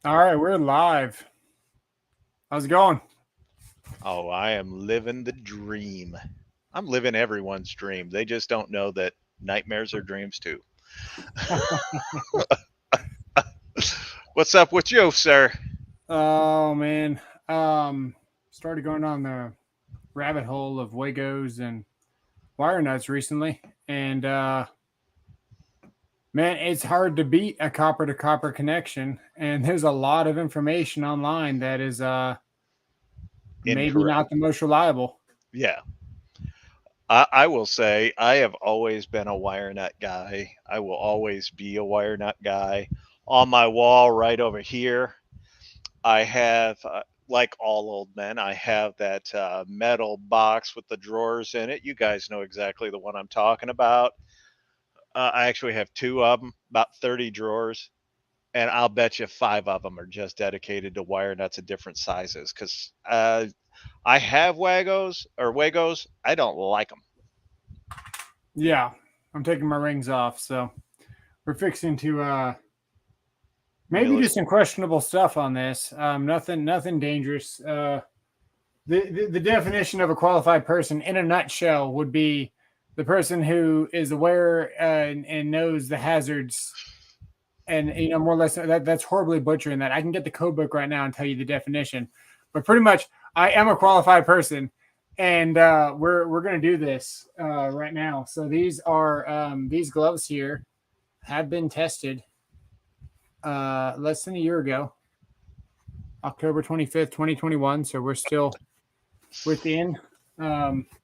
All right, we're live. How's it going? Oh, I am living the dream. I'm living everyone's dream. They just don't know that nightmares are dreams too. What's up with you, sir? Oh man, started going on the rabbit hole of Wagos and wire nuts recently, and man, it's hard to beat a copper to copper connection. And there's a lot of information online that is maybe Incorrect. not the most reliable. Yeah. I will say I have always been a wire nut guy. I will always be a wire nut guy. On my wall right over here, I have, like all old men, I have that metal box with the drawers in it. You guys know exactly the one I'm talking about. I actually have two of them, about 30 drawers, and I'll bet you five of them are just dedicated to wire nuts of different sizes. Because I have Wagos. I don't like them. Yeah, I'm taking my rings off, so we're fixing to maybe do Millis. some questionable stuff on this. Nothing dangerous. The definition of a qualified person in a nutshell would be the person who is aware and knows the hazards, and more or less that's horribly butchering that. I can get the code book right now and tell you the definition, but pretty much I am a qualified person, and we're gonna do this right now. So these gloves here have been tested less than a year ago, October 25th, 2021. So we're still within.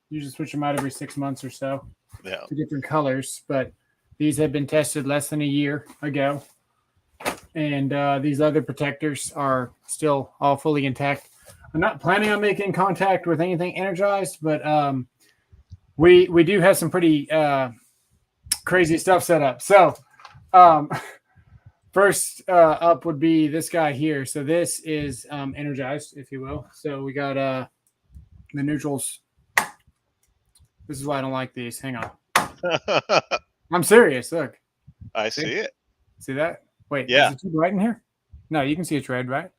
Usually switch them out every 6 months or so Yeah. to different colors, but these have been tested less than a year ago. And these other protectors are still all fully intact. I'm not planning on making contact with anything energized, but we do have some pretty crazy stuff set up. So um, first up would be this guy here. So this is energized, if you will. So we got the neutrals. This is why I don't like these. Hang on. I'm serious. Look. I see it. See that? Wait, is Yeah. it too bright in here? No, you can see it's red, right?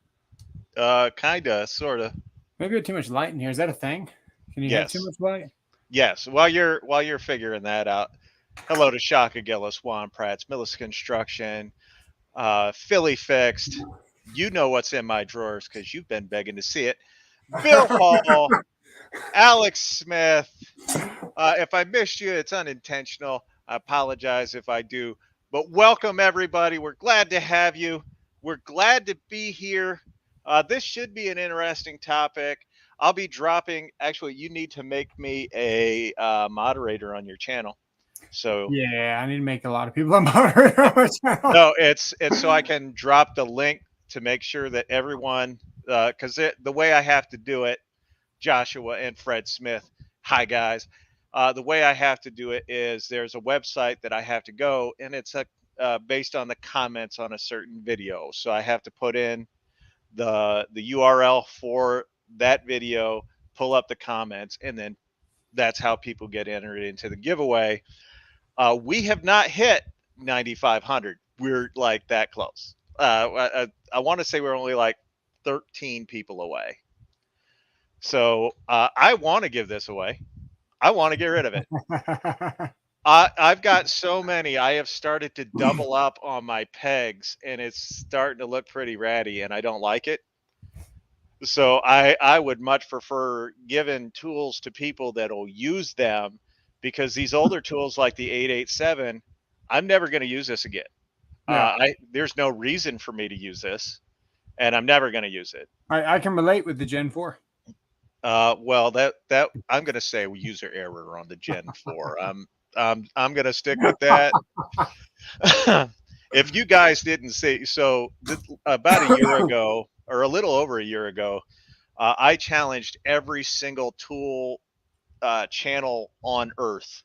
Kinda, sorta. Maybe we have too much light in here. Is that a thing? Can you have too Yes. much light? Yes. While you're figuring that out, hello to Shaka Gillis, Juan Prats, Millis Construction, Philly Fixed. You know what's in my drawers because you've been begging to see it. Bill Hall, Alex Smith. If I missed you, it's unintentional. I apologize if I do. But welcome, everybody. We're glad to have you. We're glad to be here. This should be an interesting topic. I'll be dropping. Actually, you need to make me a moderator on your channel. So Yeah, I need to make a lot of people a moderator on my channel. no, it's so I can drop the link to make sure that everyone, because the way I have to do it, Joshua and Fred Smith. Hi guys. The way I have to do it is there's a website that I have to go, and it's based on the comments on a certain video. So I have to put in the URL for that video, pull up the comments, and then that's how people get entered into the giveaway. We have not hit 9,500. We're like that close. I want to say we're only like 13 people away. So I want to give this away. I want to get rid of it. I've got so many. I have started to double up on my pegs, and it's starting to look pretty ratty, and I don't like it. So I would much prefer giving tools to people that'll use them, because these older tools like the 887, I'm never going to use this again. Yeah. There's no reason for me to use this, and I'm never going to use it. I can relate with the Gen 4. Well, that I'm going to say user error on the Gen 4. I'm going to stick with that. If you guys didn't see, so about a year ago, or a little over a year ago, I challenged every single tool channel on Earth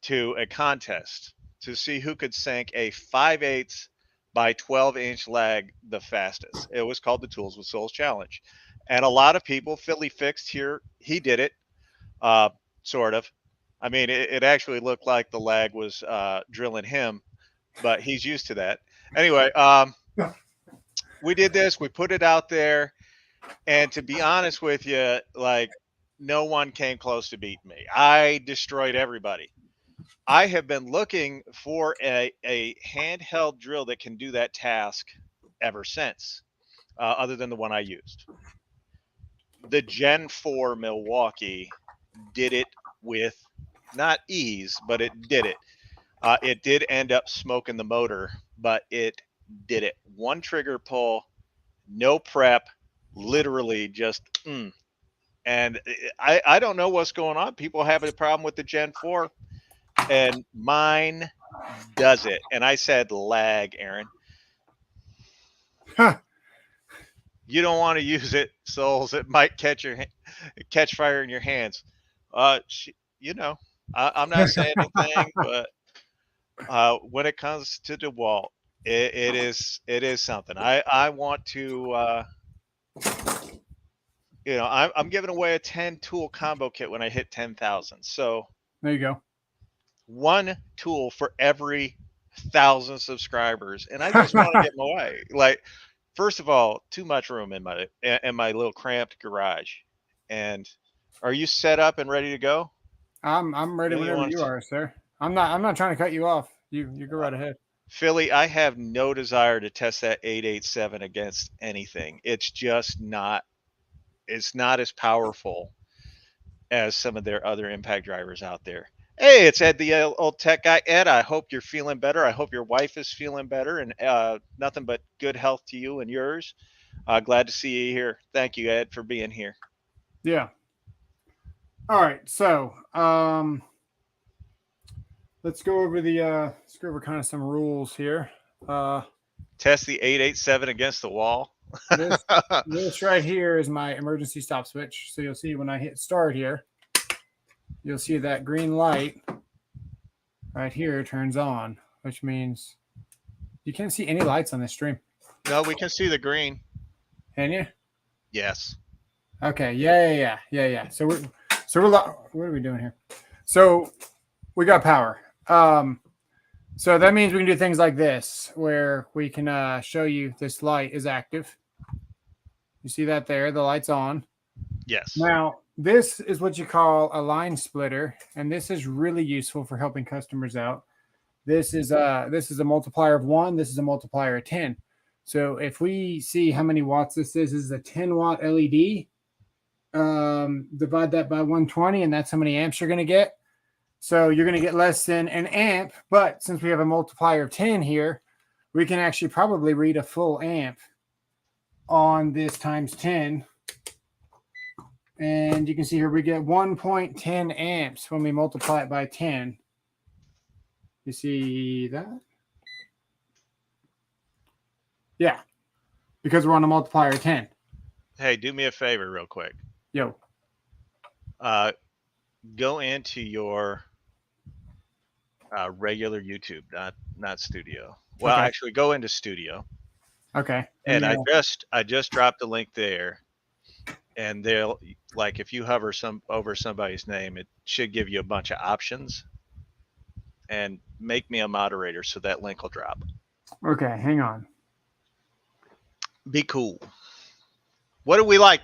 to a contest to see who could sink a 5/8 by 12-inch leg the fastest. It was called the Tools with Souls Challenge. And a lot of people, Philly Fixed here, he did it, sort of. I mean, it actually looked like the lag was drilling him, but he's used to that. Anyway, we did this. We put it out there, and to be honest with you, like no one came close to beating me. I destroyed everybody. I have been looking for a handheld drill that can do that task ever since, other than the one I used. The Gen 4 Milwaukee did it with not ease, but it did it. It did end up smoking the motor, but it did it. One trigger pull, no prep, literally just And I don't know what's going on. People have a problem with the Gen 4, and mine does it. And I said lag, Aaron. Huh. You don't want to use it, souls. It might catch fire in your hands. You know, I'm not saying anything, but when it comes to DeWalt, it is something. I want to. I'm giving away a 10 tool combo kit when I hit 10,000. So there you go. One tool for every 1,000 subscribers, and I just want to get my way. Like, first of all, too much room in my little cramped garage. And are you set up and ready to go? I'm ready whenever you are, sir. I'm not trying to cut you off. You go right ahead. Philly, I have no desire to test that 887 against anything. It's just not. It's not as powerful as some of their other impact drivers out there. Hey, it's Ed, the old tech guy. Ed, I hope you're feeling better. I hope your wife is feeling better, and nothing but good health to you and yours. Glad to see you here. Thank you, Ed, for being here. Yeah. All right. So let's go over kind of some rules here. Test the 887 against the wall. This right here is my emergency stop switch. So you'll see when I hit start here, you'll see that green light right here turns on, which means you can't see any lights on this stream. No, we can see the green. Can you? Yes. Okay. Yeah. So what are we doing here? So we got power. So that means we can do things like this, where we can show you this light is active. You see that there? The light's on. Yes. Now, this is what you call a line splitter, and this is really useful for helping customers out. This is a multiplier of 1. This is a multiplier of 10. So if we see how many watts this is a 10-watt LED. Divide that by 120, and that's how many amps you're going to get. So you're going to get less than an amp, but since we have a multiplier of 10 here, we can actually probably read a full amp on this times 10. And you can see here we get 1.10 amps when we multiply it by 10. You see that? Yeah, because we're on a multiplier of 10. Hey, do me a favor real quick. Yo. Go into your regular YouTube, not studio. Well, Okay. actually, go into studio. Okay. And I just dropped a link there, and they'll, like, if you hover over somebody's name, it should give you a bunch of options. And make me a moderator so that link will drop. Okay, hang on. Be cool. What do we like?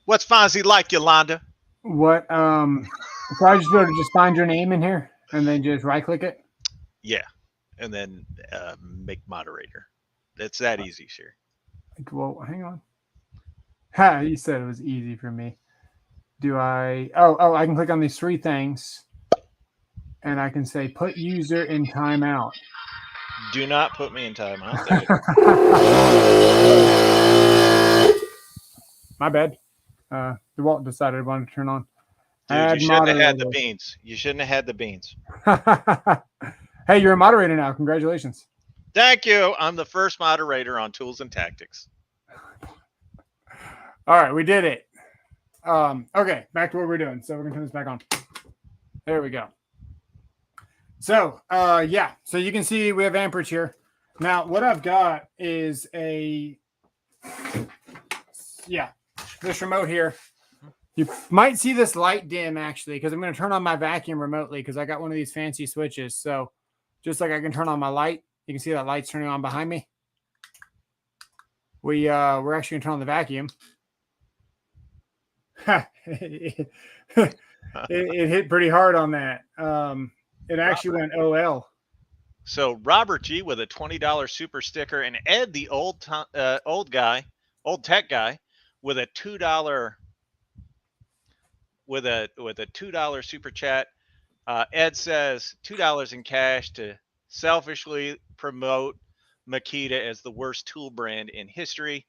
What's Fonzie like, Yolanda? What so I just go to just find your name in here and then just right click it? Yeah. And then make moderator. It's that easy, sure. Well, hang on. Ha, you said it was easy for me. Do I I can click on these 3 things and I can say put user in timeout. Do not put me in timeout. My bad. DeWalt decided I wanted to turn on. Dude, you shouldn't have had the beans. You shouldn't have had the beans. Hey, you're a moderator now. Congratulations. Thank you. I'm the first moderator on Tools and Tactics. All right, we did it. Okay, back to what we're doing. So we're gonna turn this back on. There we go. So yeah, so you can see we have amperage here. Now what I've got is this remote here. You might see this light dim actually, because I'm going to turn on my vacuum remotely because I got one of these fancy switches. So just like I can turn on my light, you can see that light's turning on behind me. we're actually gonna turn on the vacuum. it hit pretty hard on that. It actually went OL. So Robert G with a $20 super sticker, and Ed, the old tech guy, with a $2 super chat. Ed says $2 in cash to selfishly promote Makita as the worst tool brand in history.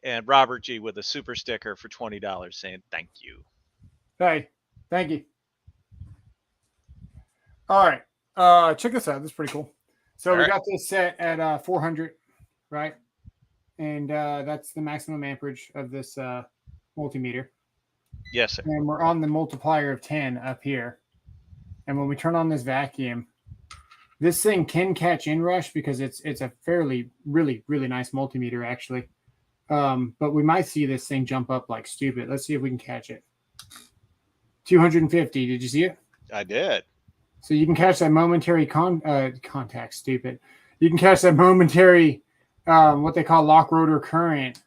And Robert G with a super sticker for $20 saying thank you. Hey, thank you. All right. Check this out. This is pretty cool. So we got this set at 400, right? And that's the maximum amperage of this multimeter. Yes, sir. And we're on the multiplier of 10 up here. And when we turn on this vacuum, this thing can catch inrush because it's a fairly, really, really nice multimeter, actually. But we might see this thing jump up like stupid. Let's see if we can catch it. 250. Did you see it? I did. So you can catch that momentary contact. Stupid. You can catch that momentary, what they call lock rotor current.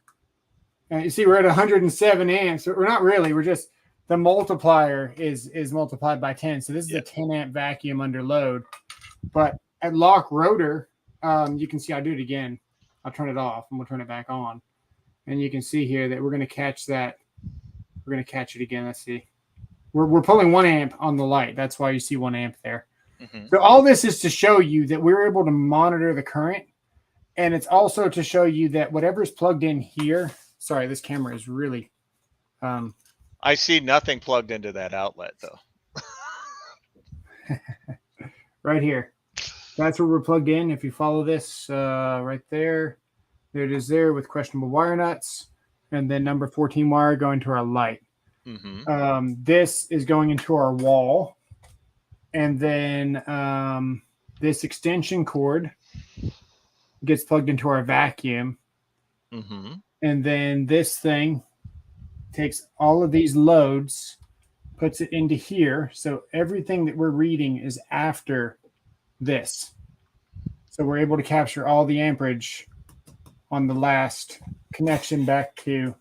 You see, we're at 107 amps. We're not really. We're just the multiplier is multiplied by 10. So this is a 10 amp vacuum under load. But at lock rotor, you can see. I'll do it again. I'll turn it off and we'll turn it back on. And you can see here that we're going to catch that. We're going to catch it again. Let's see. We're pulling 1 amp on the light. That's why you see 1 amp there. Mm-hmm. So all this is to show you that we're able to monitor the current. And it's also to show you that whatever's plugged in here. Sorry, this camera is really. I see nothing plugged into that outlet, though. Right here. That's where we're plugged in. If you follow this right there, there it is there with questionable wire nuts. And then number 14 wire going to our light. Mm-hmm. This is going into our wall. And then this extension cord gets plugged into our vacuum. Mm-hmm. And then this thing takes all of these loads, puts it into here. So everything that we're reading is after this. So we're able to capture all the amperage on the last connection back to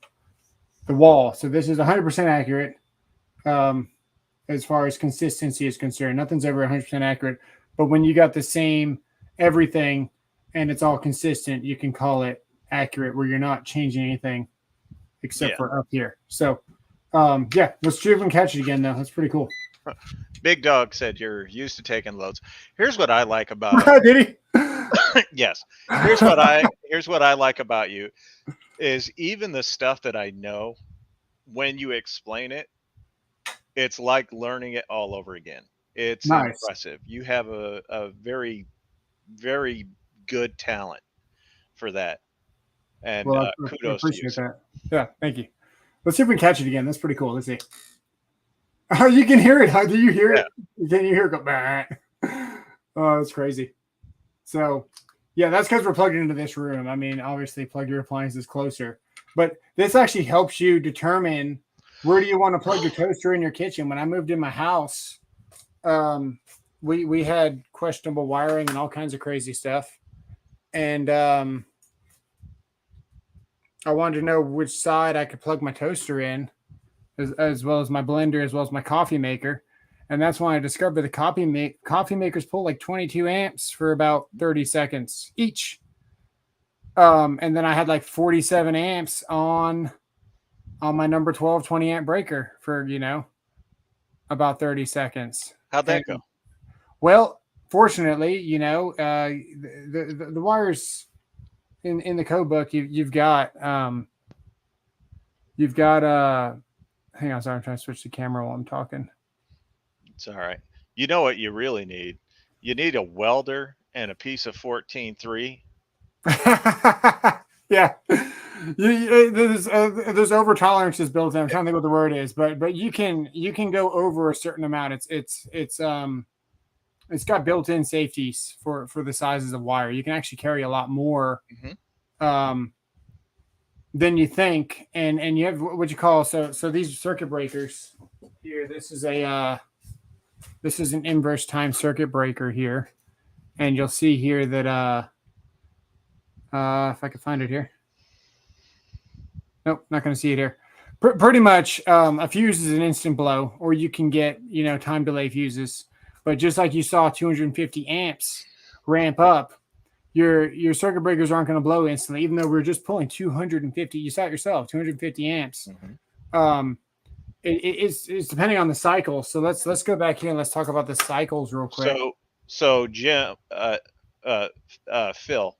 the wall. So this is 100% accurate as far as consistency is concerned. Nothing's ever 100% accurate. But when you got the same everything and it's all consistent, you can call it accurate where you're not changing anything except for up here. So, let's see if we can catch it again, though. That's pretty cool. Big Dog said you're used to taking loads. Here's what I like about it. Did he? Yes. Here's what I like about you is even the stuff that I know, when you explain it, it's like learning it all over again. It's nice. Impressive. You have a very, very good talent for that. And kudos to you. That. Yeah, thank you. Let's see if we can catch it again. That's pretty cool. Let's see. Oh, you can hear it. How do you hear it? Can you hear it go back? Oh, that's crazy. So, that's because we're plugged into this room. I mean, obviously, plug your appliances closer. But this actually helps you determine where do you want to plug your toaster in your kitchen. When I moved in my house, we had questionable wiring and all kinds of crazy stuff. And I wanted to know which side I could plug my toaster in, as well as my blender, as well as my coffee maker. And that's when I discovered the coffee makers pull like 22 amps for about 30 seconds each. And then I had like 47 amps on my number 12 20 amp breaker for, about 30 seconds. How'd that go? Well, fortunately, the wires in the code book, you've got hang on, sorry, I'm trying to switch the camera while I'm talking. It's all right. You know what you really need? You need a welder and a piece of 14-3. Yeah. There's over tolerances built in. I'm trying to think what the word is, but you can go over a certain amount. It's got built-in safeties for the sizes of wire. You can actually carry a lot more than you think, and you have what you call so these circuit breakers here. This is an inverse time circuit breaker here, and you'll see here that if I can find it here. Nope, not going to see it here. Pretty much, a fuse is an instant blow, or you can get, time delay fuses. But just like you saw 250 amps ramp up, your circuit breakers aren't going to blow instantly, even though we're just pulling 250. You saw it yourself, 250 amps. Mm-hmm. It's depending on the cycle. So let's go back here and let's talk about the cycles real quick. So Jim, Phil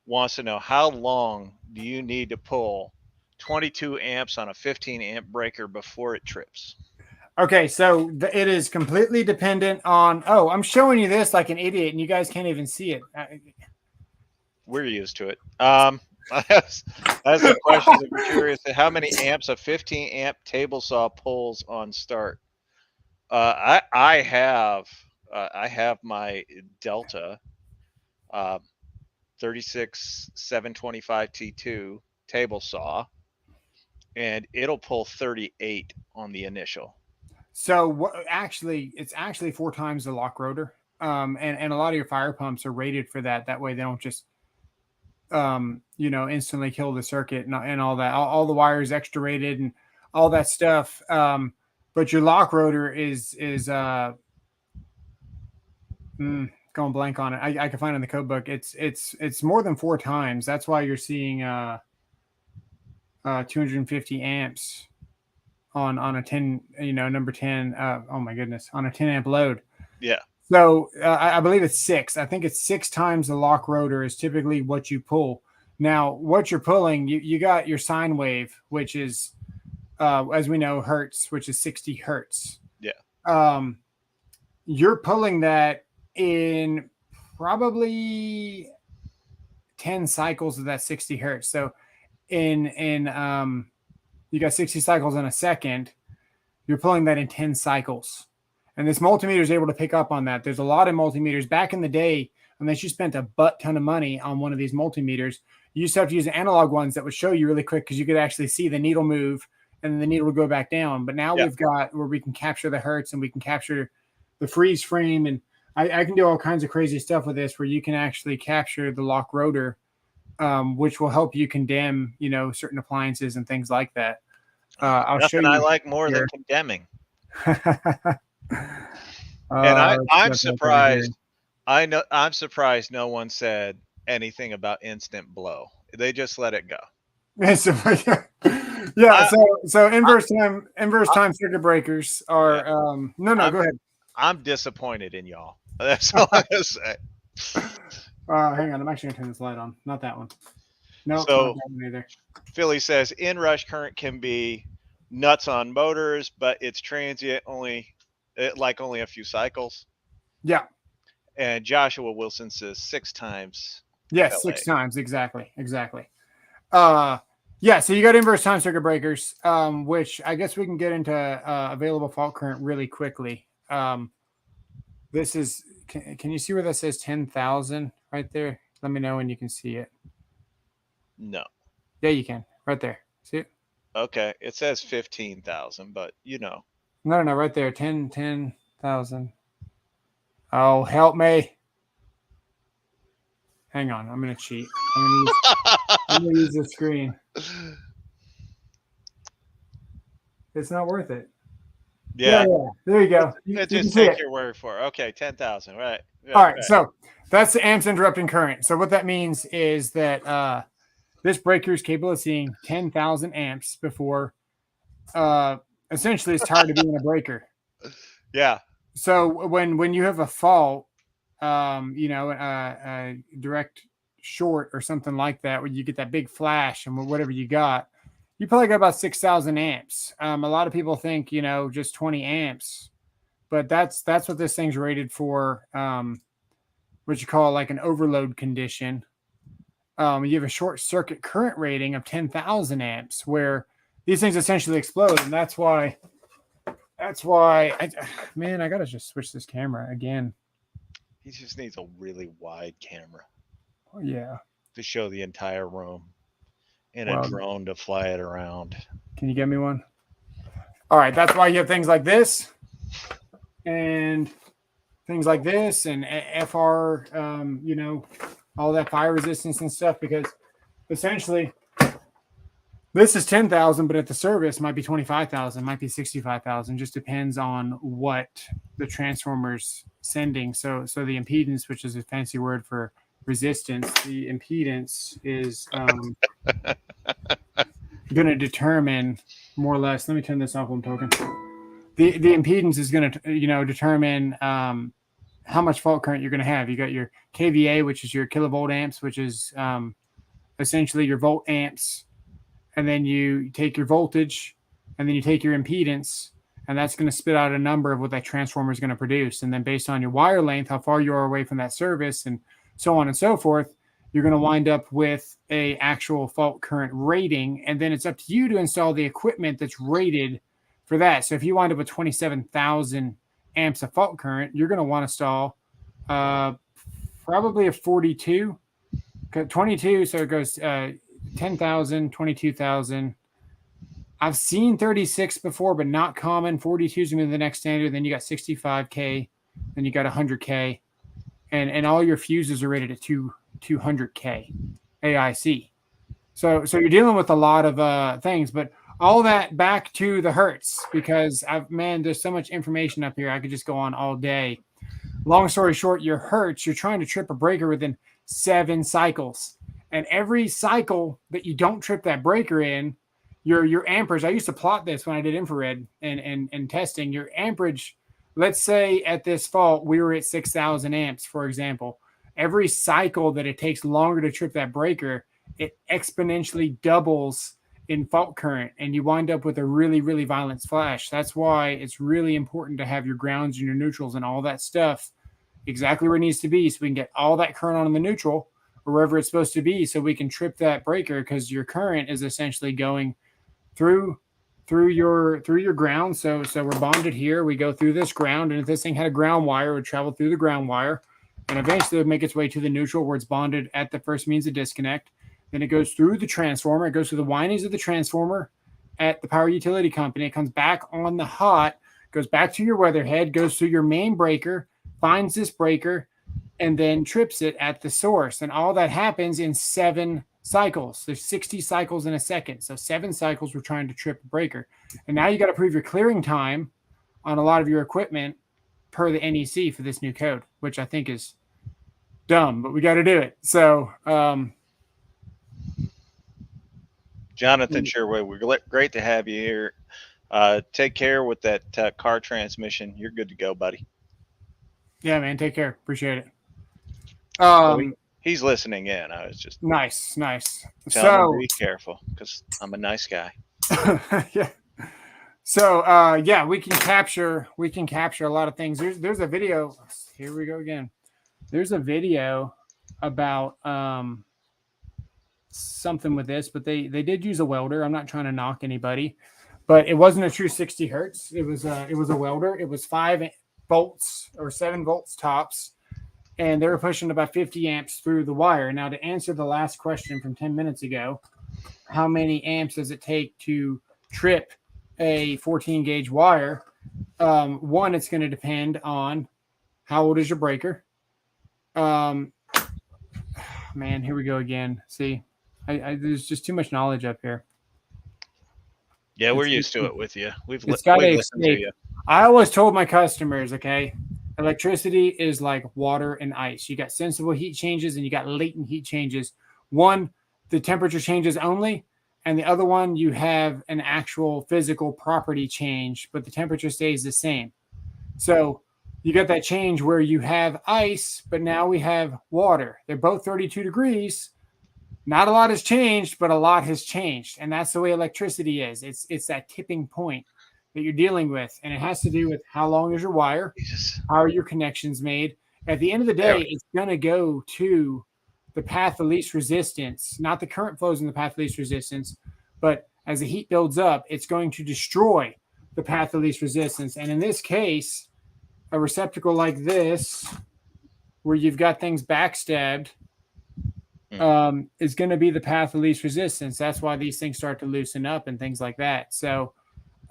wants to know, how long do you need to pull 22 amps on a 15 amp breaker before it trips? Okay, so it is completely dependent on. Oh, I'm showing you this like an idiot, and you guys can't even see it. We're used to it. That's the question. I'm curious, how many amps a 15 amp table saw pulls on start? I have my Delta 36725 T2 table saw, and it'll pull 38 on the initial. So it's actually 4 times the lock rotor. And a lot of your fire pumps are rated for that. That way they don't just instantly kill the circuit and all that. All the wires extra rated and all that stuff. But your lock rotor is going blank on it. I can find it in the code book. It's more than 4 times. That's why you're seeing 250 amps on a 10, number 10. Oh my goodness, on a 10 amp load. Yeah. So I believe it's 6. I think it's 6 times the lock rotor is typically what you pull. Now, what you're pulling, you got your sine wave, which is, as we know, hertz, which is 60 hertz. Yeah. You're pulling that in probably 10 cycles of that 60 hertz. So you got 60 cycles in a second. You're pulling that in 10 cycles. And this multimeter is able to pick up on that. There's a lot of multimeters. Back in the day, unless you spent a butt ton of money on one of these multimeters, you used to have to use the analog ones that would show you really quick because you could actually see the needle move and then the needle would go back down. But now we've got where we can capture the hertz and we can capture the freeze frame. And I can do all kinds of crazy stuff with this where you can actually capture the lock rotor, which will help you condemn, certain appliances and things like that. I'll show you. I like more than condemning. And I'm surprised. I'm surprised no one said anything about instant blow. They just let it go. Yeah. So inverse time circuit breakers are. Go ahead. I'm disappointed in y'all. That's all I'm gonna say. Hang on. I'm actually gonna turn this light on. Not that one. No. So not that one either. Philly says inrush current can be nuts on motors, but it's transient, only a few cycles. Yeah. And Joshua Wilson says 6 times. Yes, LA. 6 times. Exactly. Yeah, so you got inverse time circuit breakers, which I guess we can get into available fault current really quickly. This is, can you see where that says 10,000 right there? Let me know when you can see it. No. Yeah, you can. Right there. See it? Okay. It says 15,000, but No, right there. 10,000. Oh, help me. Hang on. I'm going to cheat. I'm going to use the screen. It's not worth it. Yeah. There you go. Just take your word for it. Okay, 10,000. Right. Yeah, all right. So that's the amps interrupting current. So what that means is that this breaker is capable of seeing 10,000 amps before essentially it's tired of being a breaker. Yeah. So when you have a fault, a direct short or something like that, where you get that big flash and whatever you got, you probably got about 6,000 amps. A lot of people think, just 20 amps, but that's what this thing's rated for. What you call like an overload condition. You have a short circuit current rating of 10,000 amps where these things essentially explode. And that's why I got to just switch this camera again. He just needs a really wide camera. Oh, yeah. To show the entire room and a drone to fly it around. Can you get me one? All right. That's why you have things like this and things like this and FR, all that fire resistance and stuff, because essentially This is 10,000, but at the service might be 25,000, might be 65,000. Just depends on what the transformer's sending. So the impedance, which is a fancy word for resistance, the impedance is going to determine more or less. Let me turn this off while I'm talking. The impedance is going to determine how much fault current you're going to have. You got your kVA, which is your kilovolt amps, which is essentially your volt amps. And then you take your voltage, and then you take your impedance, and that's going to spit out a number of what that transformer is going to produce. And then based on your wire length, how far you are away from that service, and so on and so forth, you're going to wind up with a actual fault current rating. And then it's up to you to install the equipment that's rated for that. So if you wind up with 27,000 amps of fault current, you're going to want to install probably a 42, 22. So it goes 10,000, 22,000. I've seen 36 before, but not common. 42 is going to be the next standard. Then you got 65K. Then you got 100K. And all your fuses are rated at 200K AIC. So you're dealing with a lot of things. But all that back to the hertz, because there's so much information up here. I could just go on all day. Long story short, your hertz, you're trying to trip a breaker within 7 cycles. And every cycle that you don't trip that breaker in, your amperage, I used to plot this when I did infrared and testing, your amperage, let's say at this fault, we were at 6,000 amps, for example. Every cycle that it takes longer to trip that breaker, it exponentially doubles in fault current, and you wind up with a really, really violent flash. That's why it's really important to have your grounds and your neutrals and all that stuff exactly where it needs to be, so we can get all that current on the neutral or wherever it's supposed to be, so we can trip that breaker, because your current is essentially going through your ground. So we're bonded here. We go through this ground, and if this thing had a ground wire, it would travel through the ground wire, and eventually it would make its way to the neutral where it's bonded at the first means of disconnect. Then it goes through the transformer. It goes through the windings of the transformer at the power utility company. It comes back on the hot, goes back to your weatherhead, goes through your main breaker, finds this breaker, and then trips it at the source. And all that happens in 7 cycles. There's 60 cycles in a second. So 7 cycles we're trying to trip a breaker. And now you got to prove your clearing time on a lot of your equipment per the NEC for this new code, which I think is dumb, but we got to do it. So, Jonathan Sherway, we're great to have you here. Take care with that car transmission. You're good to go, buddy. Yeah, man. Take care. Appreciate it. He's listening in. I was just nice. Tell him to be careful, because I'm a nice guy. Yeah. So we can capture a lot of things. There's a video. Here we go again. There's a video about something with this, but they did use a welder. I'm not trying to knock anybody, but it wasn't a true 60 hertz. It was a welder. It was 5 volts or 7 volts tops, and they were pushing about 50 amps through the wire. Now, to answer the last question from 10 minutes ago, how many amps does it take to trip a 14 gauge wire? One, it's going to depend on how old is your breaker. Man, here we go again. See, there's just too much knowledge up here. Yeah, we're used to it with you. We've got to listened to you. I always told my customers, okay, electricity is like water and ice. You got sensible heat changes and you got latent heat changes. One, the temperature changes only, and the other one, you have an actual physical property change, but the temperature stays the same. So you got that change where you have ice, but now we have water. They're both 32 degrees. Not a lot has changed, but a lot has changed. And that's the way electricity is. It's that tipping point that you're dealing with. And it has to do with how long is your wire, how are your connections made. At the end of the day, it's going to go to the path of least resistance, not the current flows in the path of least resistance, but as the heat builds up, it's going to destroy the path of least resistance. And in this case, a receptacle like this, where you've got things backstabbed, is going to be the path of least resistance. That's why these things start to loosen up and things like that. So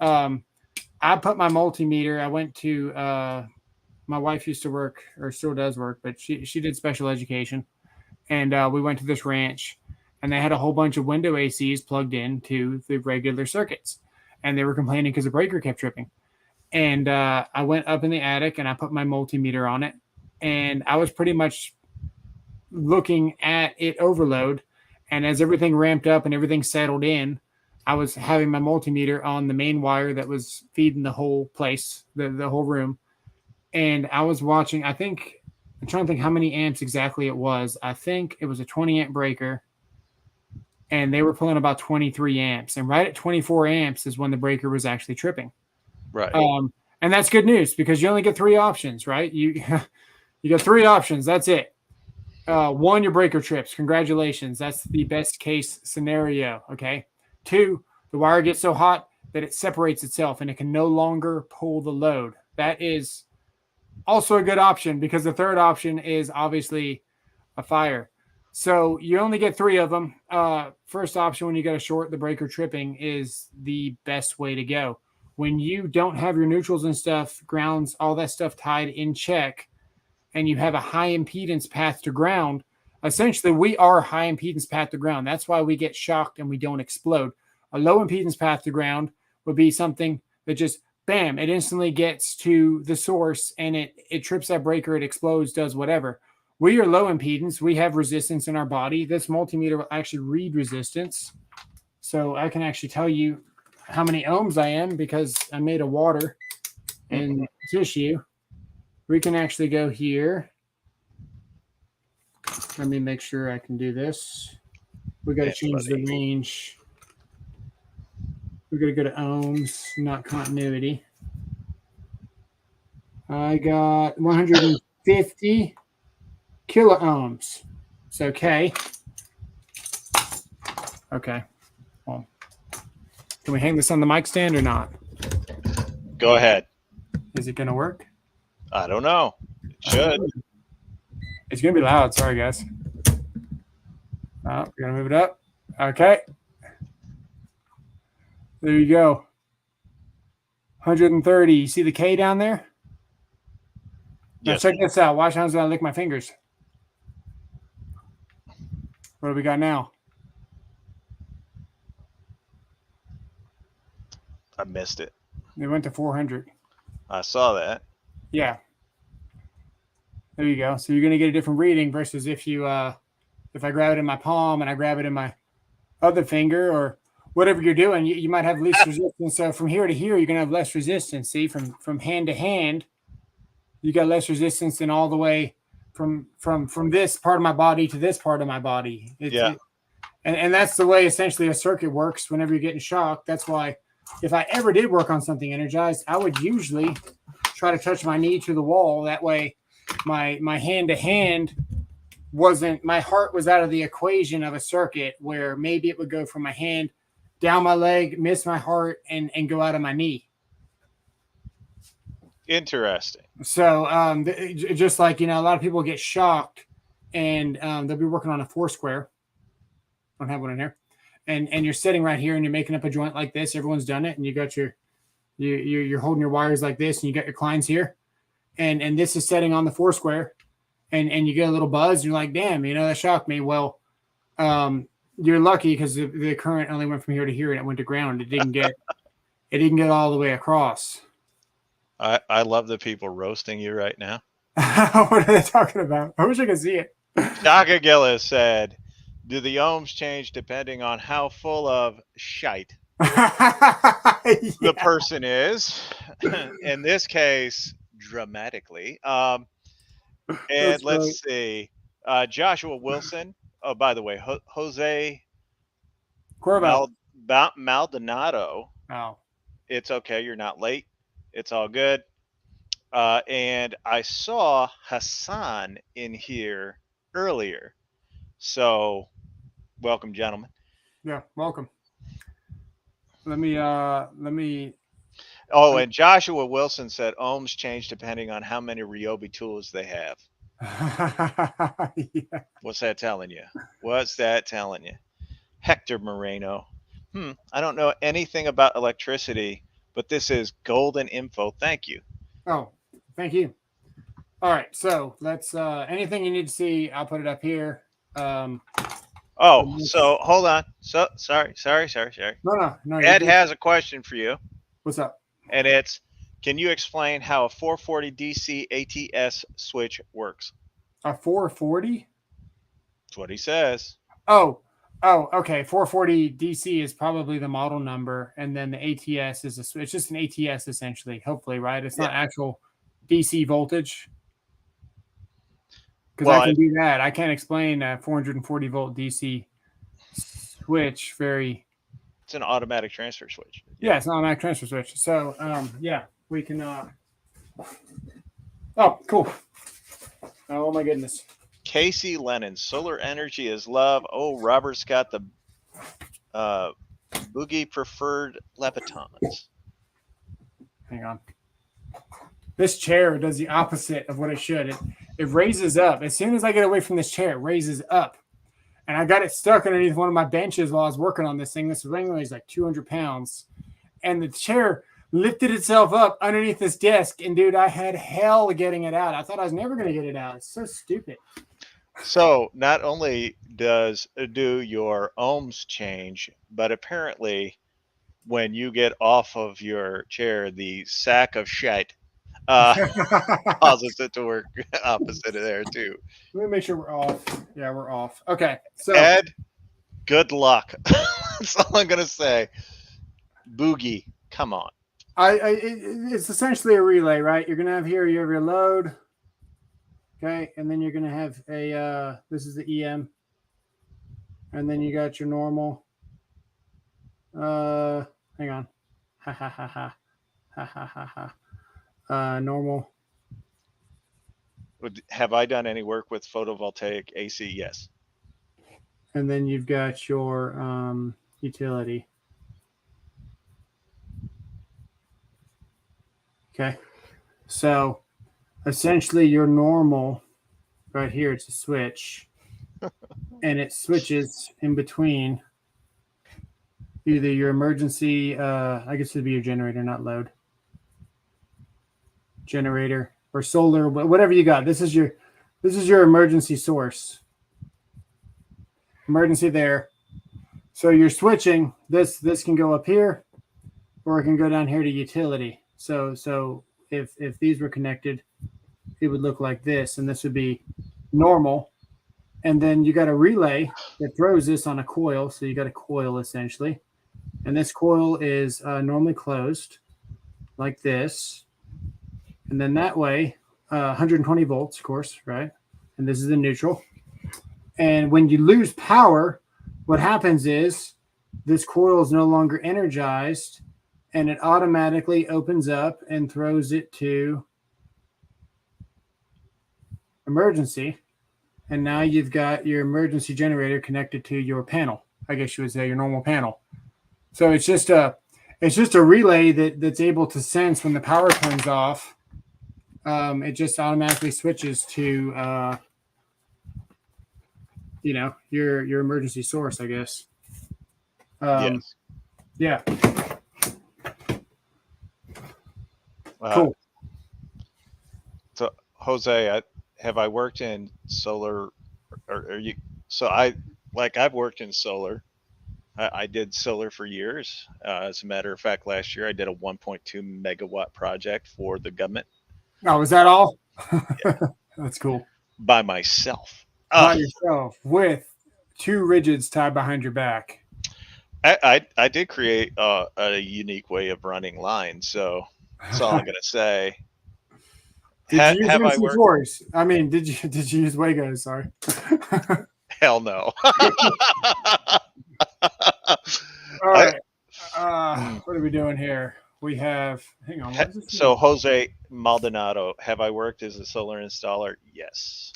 I put my multimeter, I went to, my wife used to work, or still does work, but she did special education. And we went to this ranch, and they had a whole bunch of window ACs plugged into the regular circuits, and they were complaining because the breaker kept tripping. And I went up in the attic and I put my multimeter on it, and I was pretty much looking at it overload. And as everything ramped up and everything settled in, I was having my multimeter on the main wire that was feeding the whole place, the whole room. And I was watching, I'm trying to think how many amps exactly it was. I think it was a 20 amp breaker, and they were pulling about 23 amps. And right at 24 amps is when the breaker was actually tripping. Right. And that's good news because you only get 3 options, right? You got 3 options. That's it. 1, your breaker trips. Congratulations. That's the best case scenario. Okay. 2, the wire gets so hot that it separates itself and it can no longer pull the load. That is also a good option because the 3rd option is obviously a fire. So you only get 3 of them. First option, when you got a short, the breaker tripping is the best way to go. When you don't have your neutrals and stuff, grounds, all that stuff tied in check, and you have a high impedance path to ground, essentially we are a high impedance path to ground. That's why we get shocked and we don't explode. A low impedance path to ground would be something that just, bam, it instantly gets to the source and it trips that breaker, it explodes, does whatever. We are low impedance. We have resistance in our body. This multimeter will actually read resistance. So I can actually tell you how many ohms I am because I made a water and tissue. We can actually go here. Let me make sure I can do this. We got to change the range. We're going to go to ohms, not continuity. I got 150 kilo ohms. It's okay. Okay. Well, can we hang this on the mic stand or not? Go ahead. Is it going to work? I don't know. It should. It's going to be loud. Sorry, guys. We're going to move it up. Okay. There you go. 130. You see the K down there? Now check this out. Watch how I'm going to lick my fingers. What do we got now? I missed it. It went to 400. I saw that. Yeah. There you go. So you're going to get a different reading versus if you, if I grab it in my palm and I grab it in my other finger or whatever you're doing, you might have least resistance. So from here to here, you're going to have less resistance. See, from hand to hand, you got less resistance than all the way from this part of my body to this part of my body. And that's the way essentially a circuit works whenever you're getting shocked. That's why if I ever did work on something energized, I would usually try to touch my knee to the wall. That way my hand to hand my heart was out of the equation of a circuit where maybe it would go from my hand down my leg, miss my heart, and go out of my knee. Interesting. So just like, a lot of people get shocked and they'll be working on a 4-square. I don't have one in here. And you're sitting right here and you're making up a joint like this. Everyone's done it. And you got you're holding your wires like this and you got your clines here. And this is setting on the 4-square. And you get a little buzz. And you're like, damn, that shocked me. Well, you're lucky because the current only went from here to here and it went to ground. It didn't get all the way across. I love the people roasting you right now. What are they talking about? I wish I could see it. Shaka Gillis said, do the ohms change depending on how full of shite the person is? In this case, dramatically. And let's see. Joshua Wilson. Oh, by the way, Jose Maldonado. Oh. It's okay. You're not late. It's all good. And I saw Hassan in here earlier. So welcome, gentlemen. Yeah, welcome. Let me Oh, and Joshua Wilson said ohms change depending on how many Ryobi tools they have. Yeah. What's that telling you? What's that telling you? Hector Moreno. I don't know anything about electricity, but this is golden info. Thank you. Oh, thank you. All right, so let's anything you need to see, I'll put it up here. Oh, so hold on. So sorry. No, you're Ed good. has a question for you, What's up? and it's, can you explain how a 440 DC ATS switch works? A 440? That's what he says. Oh, okay. 440 DC is probably the model number, and then the ATS is it's just an ATS essentially. Hopefully, right? It's not actual DC voltage. Because Well, I can do that. I can't explain a 440 volt DC switch very. it's an automatic transfer switch. Yeah, it's not an automatic transfer switch. So, yeah, we can. Oh, cool. Oh my goodness. Casey Lennon, solar energy is love. Oh, Robert's got the boogie preferred leptons. Hang on. This chair does the opposite of what it should. It raises up. As soon as I get away from this chair, it raises up. And I got it stuck underneath one of my benches while I was working on this thing. This thing weighs like 200 pounds. And the chair lifted itself up underneath this desk. And dude, I had hell getting it out. I thought I was never going to get it out. It's so stupid. So not only do your ohms change, but apparently when you get off of your chair, the sack of shite causes it to work opposite of there too. Let me make sure we're off. Yeah, we're off. Okay. So Ed, good luck. That's all I'm gonna say. Boogie, come on. It's essentially a relay, right? You're gonna have here you have your load. Okay, and then you're gonna have a this is the EM, and then you got your normal. Hang on. Normal. Have I done any work with photovoltaic AC? Yes. And then you've got your utility. Okay. So essentially your normal right here, it's a switch. And it switches in between either your emergency, I guess it'd be your generator, not load. Generator or solar, whatever you got. This is your emergency source. Emergency there. So you're switching. This can go up here, or it can go down here to utility. So if these were connected, it would look like this, and this would be normal. And then you got a relay that throws this on a coil. So you got a coil essentially, and this coil is normally closed like this. And then that way, 120 volts, of course, right? And this is the neutral. And when you lose power, what happens is this coil is no longer energized, and it automatically opens up and throws it to emergency. And now you've got your emergency generator connected to your panel. I guess you would say your normal panel. So it's just a relay that's able to sense when the power turns off. It just automatically switches to your emergency source, I guess. Yes. Yeah. Cool. So Jose, have I worked in solar, or are you? So I've worked in solar. I did solar for years. As a matter of fact, last year I did a 1.2 megawatt project for the government. Oh, is that all? Yeah. That's cool. By myself. By yourself with two rigids tied behind your back. I did create a unique way of running lines, so that's all I'm gonna say. Did you use Force? I mean, did you use Wagos? Sorry. Hell no. All right. What are we doing here? We have. Hang on. So Jose Maldonado, have I worked as a solar installer? Yes.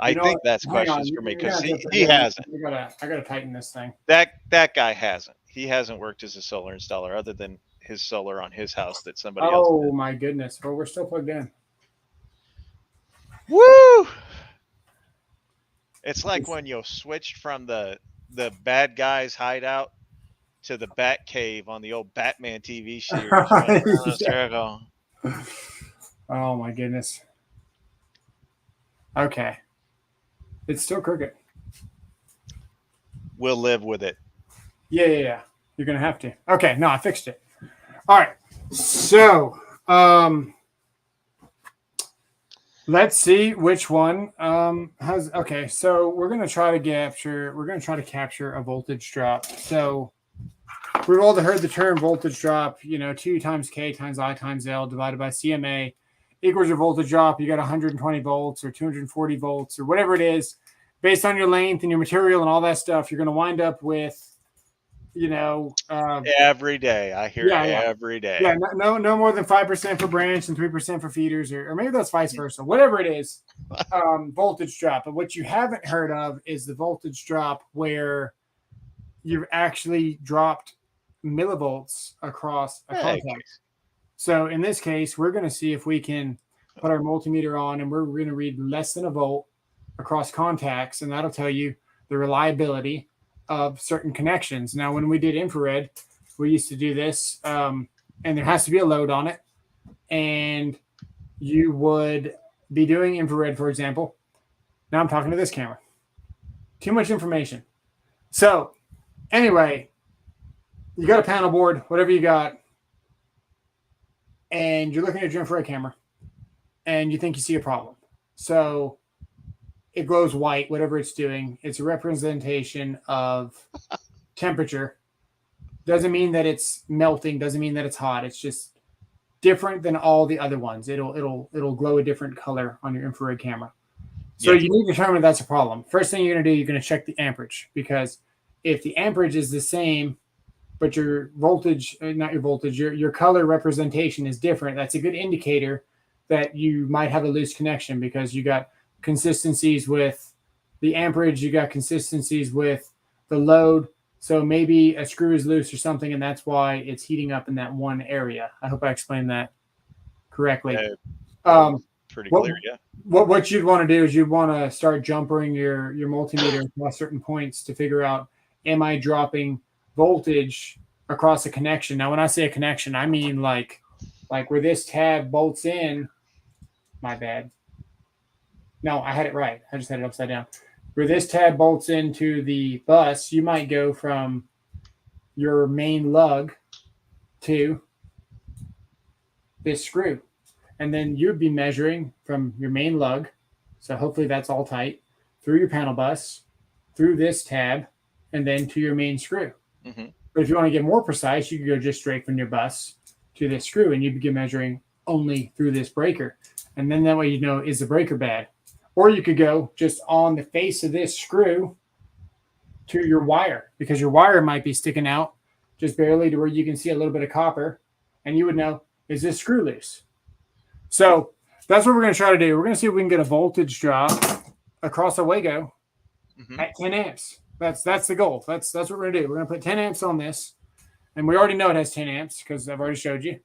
I think that's questions for me because he hasn't. I gotta tighten this thing. That guy hasn't. He hasn't worked as a solar installer other than his solar on his house that somebody else did. Oh my goodness! Well, we're still plugged in. Woo! It's like when you switched from the bad guy's hideout to the Bat Cave on the old Batman TV series. Yeah. Oh my goodness. Okay. It's still crooked. We'll live with it. Yeah. You're gonna have to. Okay, no, I fixed it. All right. So, let's see which one has. Okay, so we're gonna try to capture a voltage drop. So we've all heard the term voltage drop. 2 times K times I times L divided by CMA equals your voltage drop. You got 120 volts or 240 volts or whatever it is, based on your length and your material and all that stuff. You're gonna wind up with every day. I hear every day. Yeah, no more than 5% for branch and 3% for feeders, or maybe that's vice versa. Whatever it is, voltage drop. But what you haven't heard of is the voltage drop where you've actually dropped millivolts across a contact. So in this case, we're going to see if we can put our multimeter on, and we're going to read less than a volt across contacts, and that'll tell you the reliability of certain connections. Now, when we did infrared, we used to do this, and there has to be a load on it. And you would be doing infrared, for example. Now I'm talking to this camera. Too much information. So anyway, you got a panel board, whatever you got, and you're looking at your infrared camera, and you think you see a problem. So it glows white, whatever it's doing. It's a representation of temperature. Doesn't mean that it's melting. Doesn't mean that it's hot. It's just different than all the other ones. It'll glow a different color on your infrared camera. So you need to determine if that's a problem. First thing you're going to do, you're going to check the amperage, because if the amperage is the same, but your voltage, not your voltage, your color representation is different, that's a good indicator that you might have a loose connection, because you got consistencies with the amperage, you got consistencies with the load. So maybe a screw is loose or something, and that's why it's heating up in that one area. I hope I explained that correctly. Pretty clear, yeah. What you'd want to do is you'd want to start jumpering your multimeter across certain points to figure out, am I dropping voltage across a connection? Now, when I say a connection, I mean like where this tab bolts in. My bad. No, I had it right. I just had it upside down. Where this tab bolts into the bus, you might go from your main lug to this screw. And then you'd be measuring from your main lug, so hopefully that's all tight, through your panel bus, through this tab, and then to your main screw. Mm-hmm. But if you want to get more precise, you could go just straight from your bus to this screw, and you'd begin measuring only through this breaker. And then that way you know, is the breaker bad? Or you could go just on the face of this screw to your wire, because your wire might be sticking out just barely to where you can see a little bit of copper, and you would know, is this screw loose? So that's what we're going to try to do. We're going to see if we can get a voltage drop across a Wago at 10 amps. That's the goal. That's what we're going to do. We're going to put 10 amps on this, and we already know it has 10 amps because I've already showed you.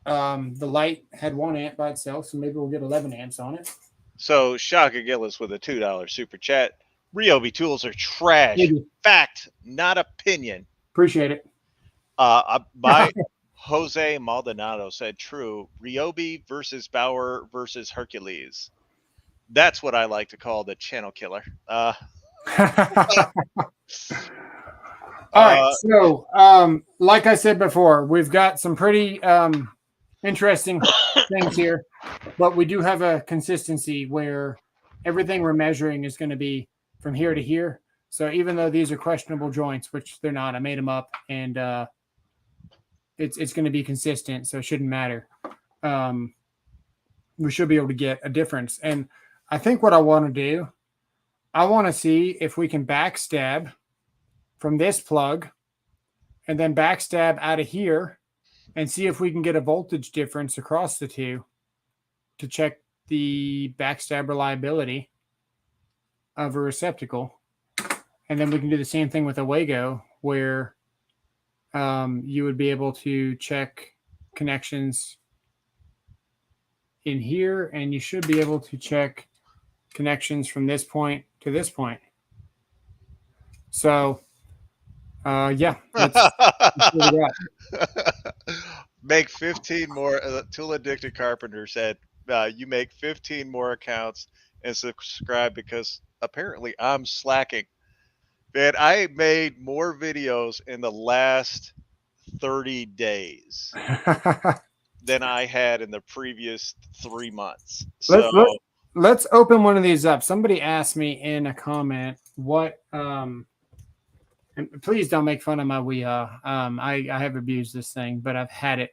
The light had 1 amp by itself, so maybe we'll get 11 amps on it. So Shaka Gillis with a $2 super chat. Ryobi tools are trash. Maybe. Fact, not opinion. Appreciate it. By Jose Maldonado said, true. Ryobi versus Bauer versus Hercules. That's what I like to call the channel killer. All right. So, like I said before, we've got some pretty interesting things here, but we do have a consistency where everything we're measuring is going to be from here to here. So even though these are questionable joints, which they're not, I made them up, and it's going to be consistent, so it shouldn't matter. We should be able to get a difference. And I think what I want to do, I want to see if we can backstab from this plug and then backstab out of here and see if we can get a voltage difference across the two to check the backstab reliability of a receptacle. And then we can do the same thing with a Wago, where you would be able to check connections in here, and you should be able to check connections from this point to this point. So, yeah. Let's make 15 more. Tool Addicted Carpenter said, you make 15 more accounts and subscribe because apparently I'm slacking. Man, I made more videos in the last 30 days than I had in the previous 3 months. So let's open one of these up. Somebody asked me in a comment what and please don't make fun of my Weehaw. I have abused this thing, but I've had it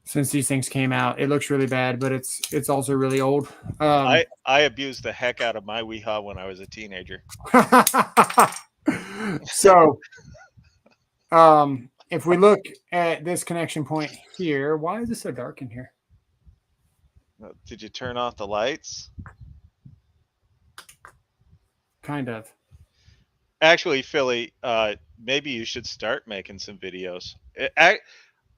since these things came out. It looks really bad, but it's also really old. I abused the heck out of my Weehaw when I was a teenager. So if we look at this connection point here, why is it so dark in here? Did you turn off the lights? Kind of. Actually, Philly, maybe you should start making some videos.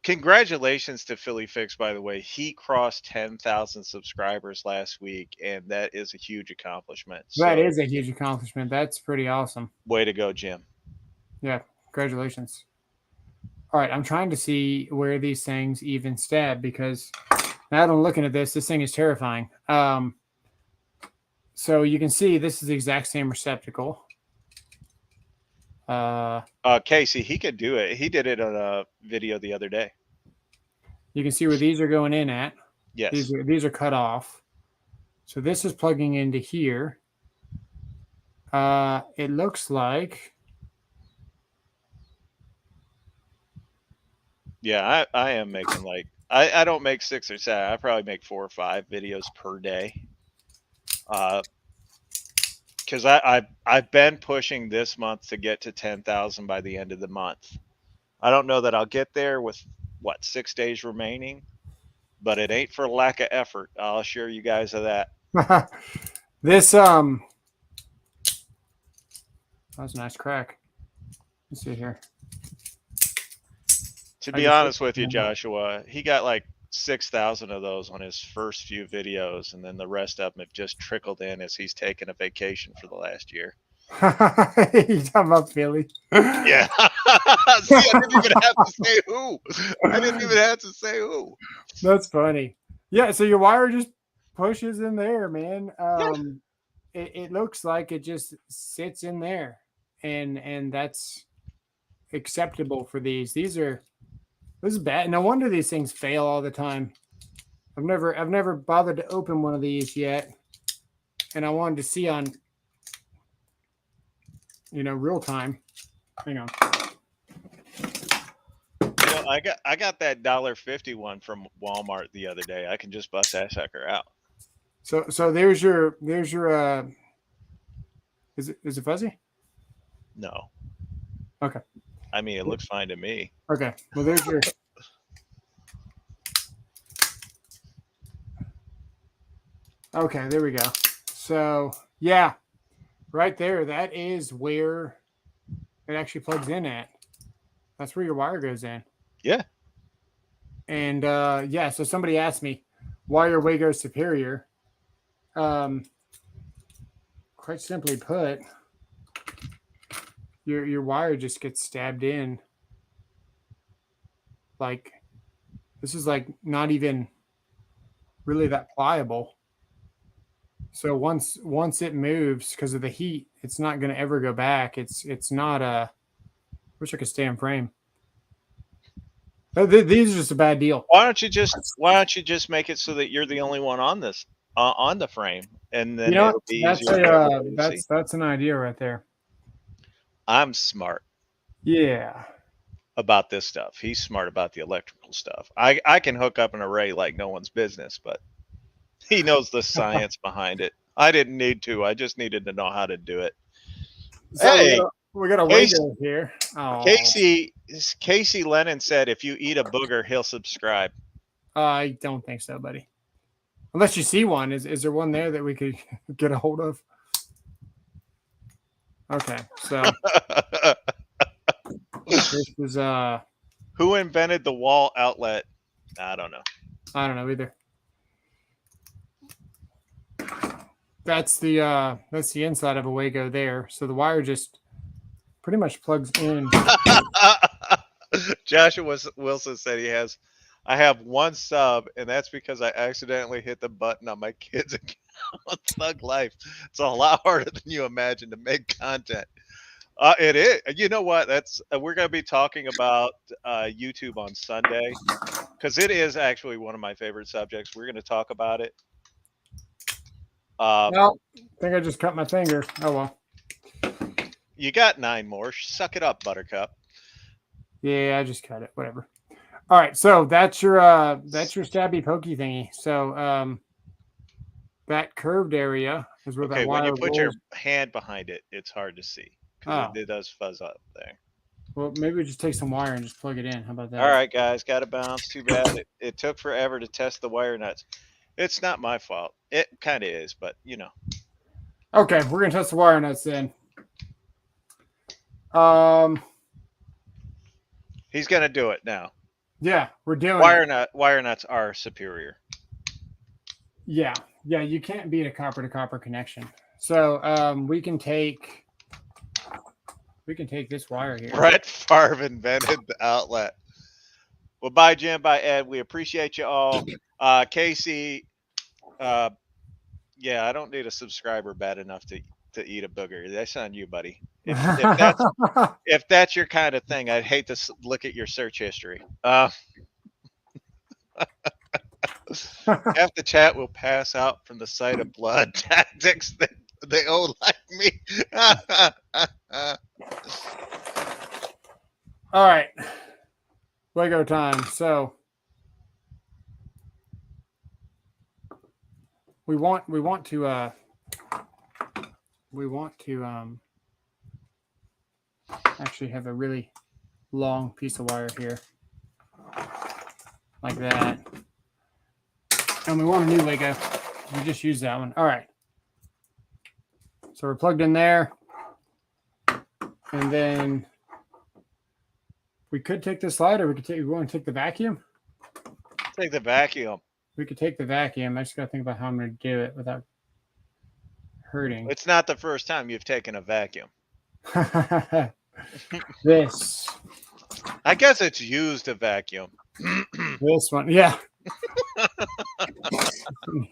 Congratulations to Philly Fix, by the way. He crossed 10,000 subscribers last week, and that is a huge accomplishment. That is a huge accomplishment. That's pretty awesome. Way to go, Jim. Yeah, congratulations. All right, I'm trying to see where these things even stab because now that I'm looking at this thing is terrifying. So you can see this is the exact same receptacle. Casey, he could do it. He did it on a video the other day. You can see where these are going in at. Yes. These are cut off. So this is plugging into here. It looks like. Yeah, I am making like I don't make 6 or 7. I probably make 4 or 5 videos per day. Because I've been pushing this month to get to 10,000 by the end of the month. I don't know that I'll get there with 6 days remaining, but it ain't for lack of effort. I'll assure you guys of that. This that was a nice crack. Let's see here. To be honest with you, Joshua, he got like 6,000 of those on his first few videos, and then the rest of them have just trickled in as he's taken a vacation for the last year. You talking about Philly? Yeah. See, I didn't even have to say who. I didn't even have to say who. That's funny. Yeah, so your wire just pushes in there, man. It looks like it just sits in there, and that's acceptable for these. This is bad. No wonder these things fail all the time. I've never bothered to open one of these yet, and I wanted to see on real time. Hang on. I got that $1.50 one from Walmart the other day. I can just bust that sucker out. So there's your is it fuzzy? No. Okay. I mean, it looks fine to me. Okay. Well, there's your. Okay, there we go. So yeah, right there. That is where it actually plugs in at. That's where your wire goes in. Yeah. And yeah, so somebody asked me why your Wagos superior. Quite simply put, your wire just gets stabbed in. Like this is like not even really that pliable. So once it moves because of the heat, it's not going to ever go back. It's not a. Wish I could stay in frame. These are just a bad deal. Why don't you just make it so that you're the only one on this on the frame, and then it'll be easier. That's an idea right there. I'm smart. Yeah. About this stuff. He's smart about the electrical stuff. I can hook up an array like no one's business, but he knows the science behind it. I didn't need to. I just needed to know how to do it. So hey, we got a Wago here. Oh. Casey Lennon said if you eat a booger, he'll subscribe. I don't think so, buddy. Unless you see one. Is there one there that we could get a hold of? Okay, so this is who invented the wall outlet? I don't know. I don't know either. That's the inside of a Wago there. So the wire just pretty much plugs in. Joshua Wilson said he has I have one sub, and that's because I accidentally hit the button on my kid's account. Thug life. It's a lot harder than you imagine to make content. It is. You know what? That's we're going to be talking about YouTube on Sunday because it is actually one of my favorite subjects. We're going to talk about it. Well, I think I just cut my finger. Oh well. You got 9 more. Suck it up, Buttercup. Yeah, I just cut it. Whatever. All right, so that's your stabby pokey thingy. So that curved area is where Okay, that when wire you put your rolls. hand behind it, it's hard to see because it does fuzz up there. Well, maybe we just take some wire and just plug it in. How about that? All right, guys, got to bounce. Too bad it took forever to test the wire nuts. It's not my fault. It kind of is, but you know. Okay, we're gonna test the wire nuts then. He's gonna do it now. Yeah, we're doing wire nuts are superior. Yeah, you can't beat a copper to copper connection. So we can take this wire here. Brett Favre invented the outlet. Well, bye Jim, bye Ed. We appreciate you all. Casey, yeah, I don't need a subscriber bad enough to eat a booger. That's on you, buddy. If that's your kind of thing, I'd hate to look at your search history. Half the chat will pass out from the sight of blood. Tactics that they all like me. All right, Lego time. So we want to actually have a really long piece of wire here, like that. And we want a new Lego. We just use that one. All right. So we're plugged in there. And then we could take the slider. We want to take the vacuum? Take the vacuum. We could take the vacuum. I just got to think about how I'm going to do it without hurting. It's not the first time you've taken a vacuum. This. I guess it's used a vacuum. This one. Yeah.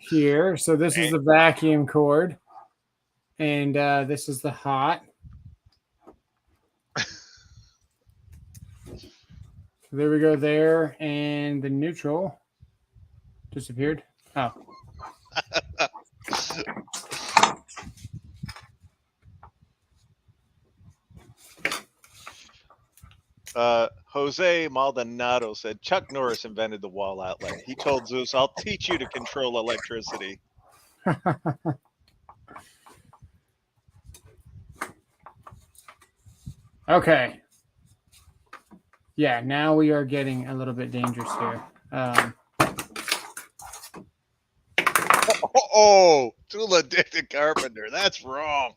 Here. So this is the vacuum cord. And this is the hot. So there we go there. And the neutral disappeared. Oh. Jose Maldonado said Chuck Norris invented the wall outlet. He told Zeus, "I'll teach you to control electricity." Okay. Yeah, now we are getting a little bit dangerous here. Tool addicted carpenter. That's wrong.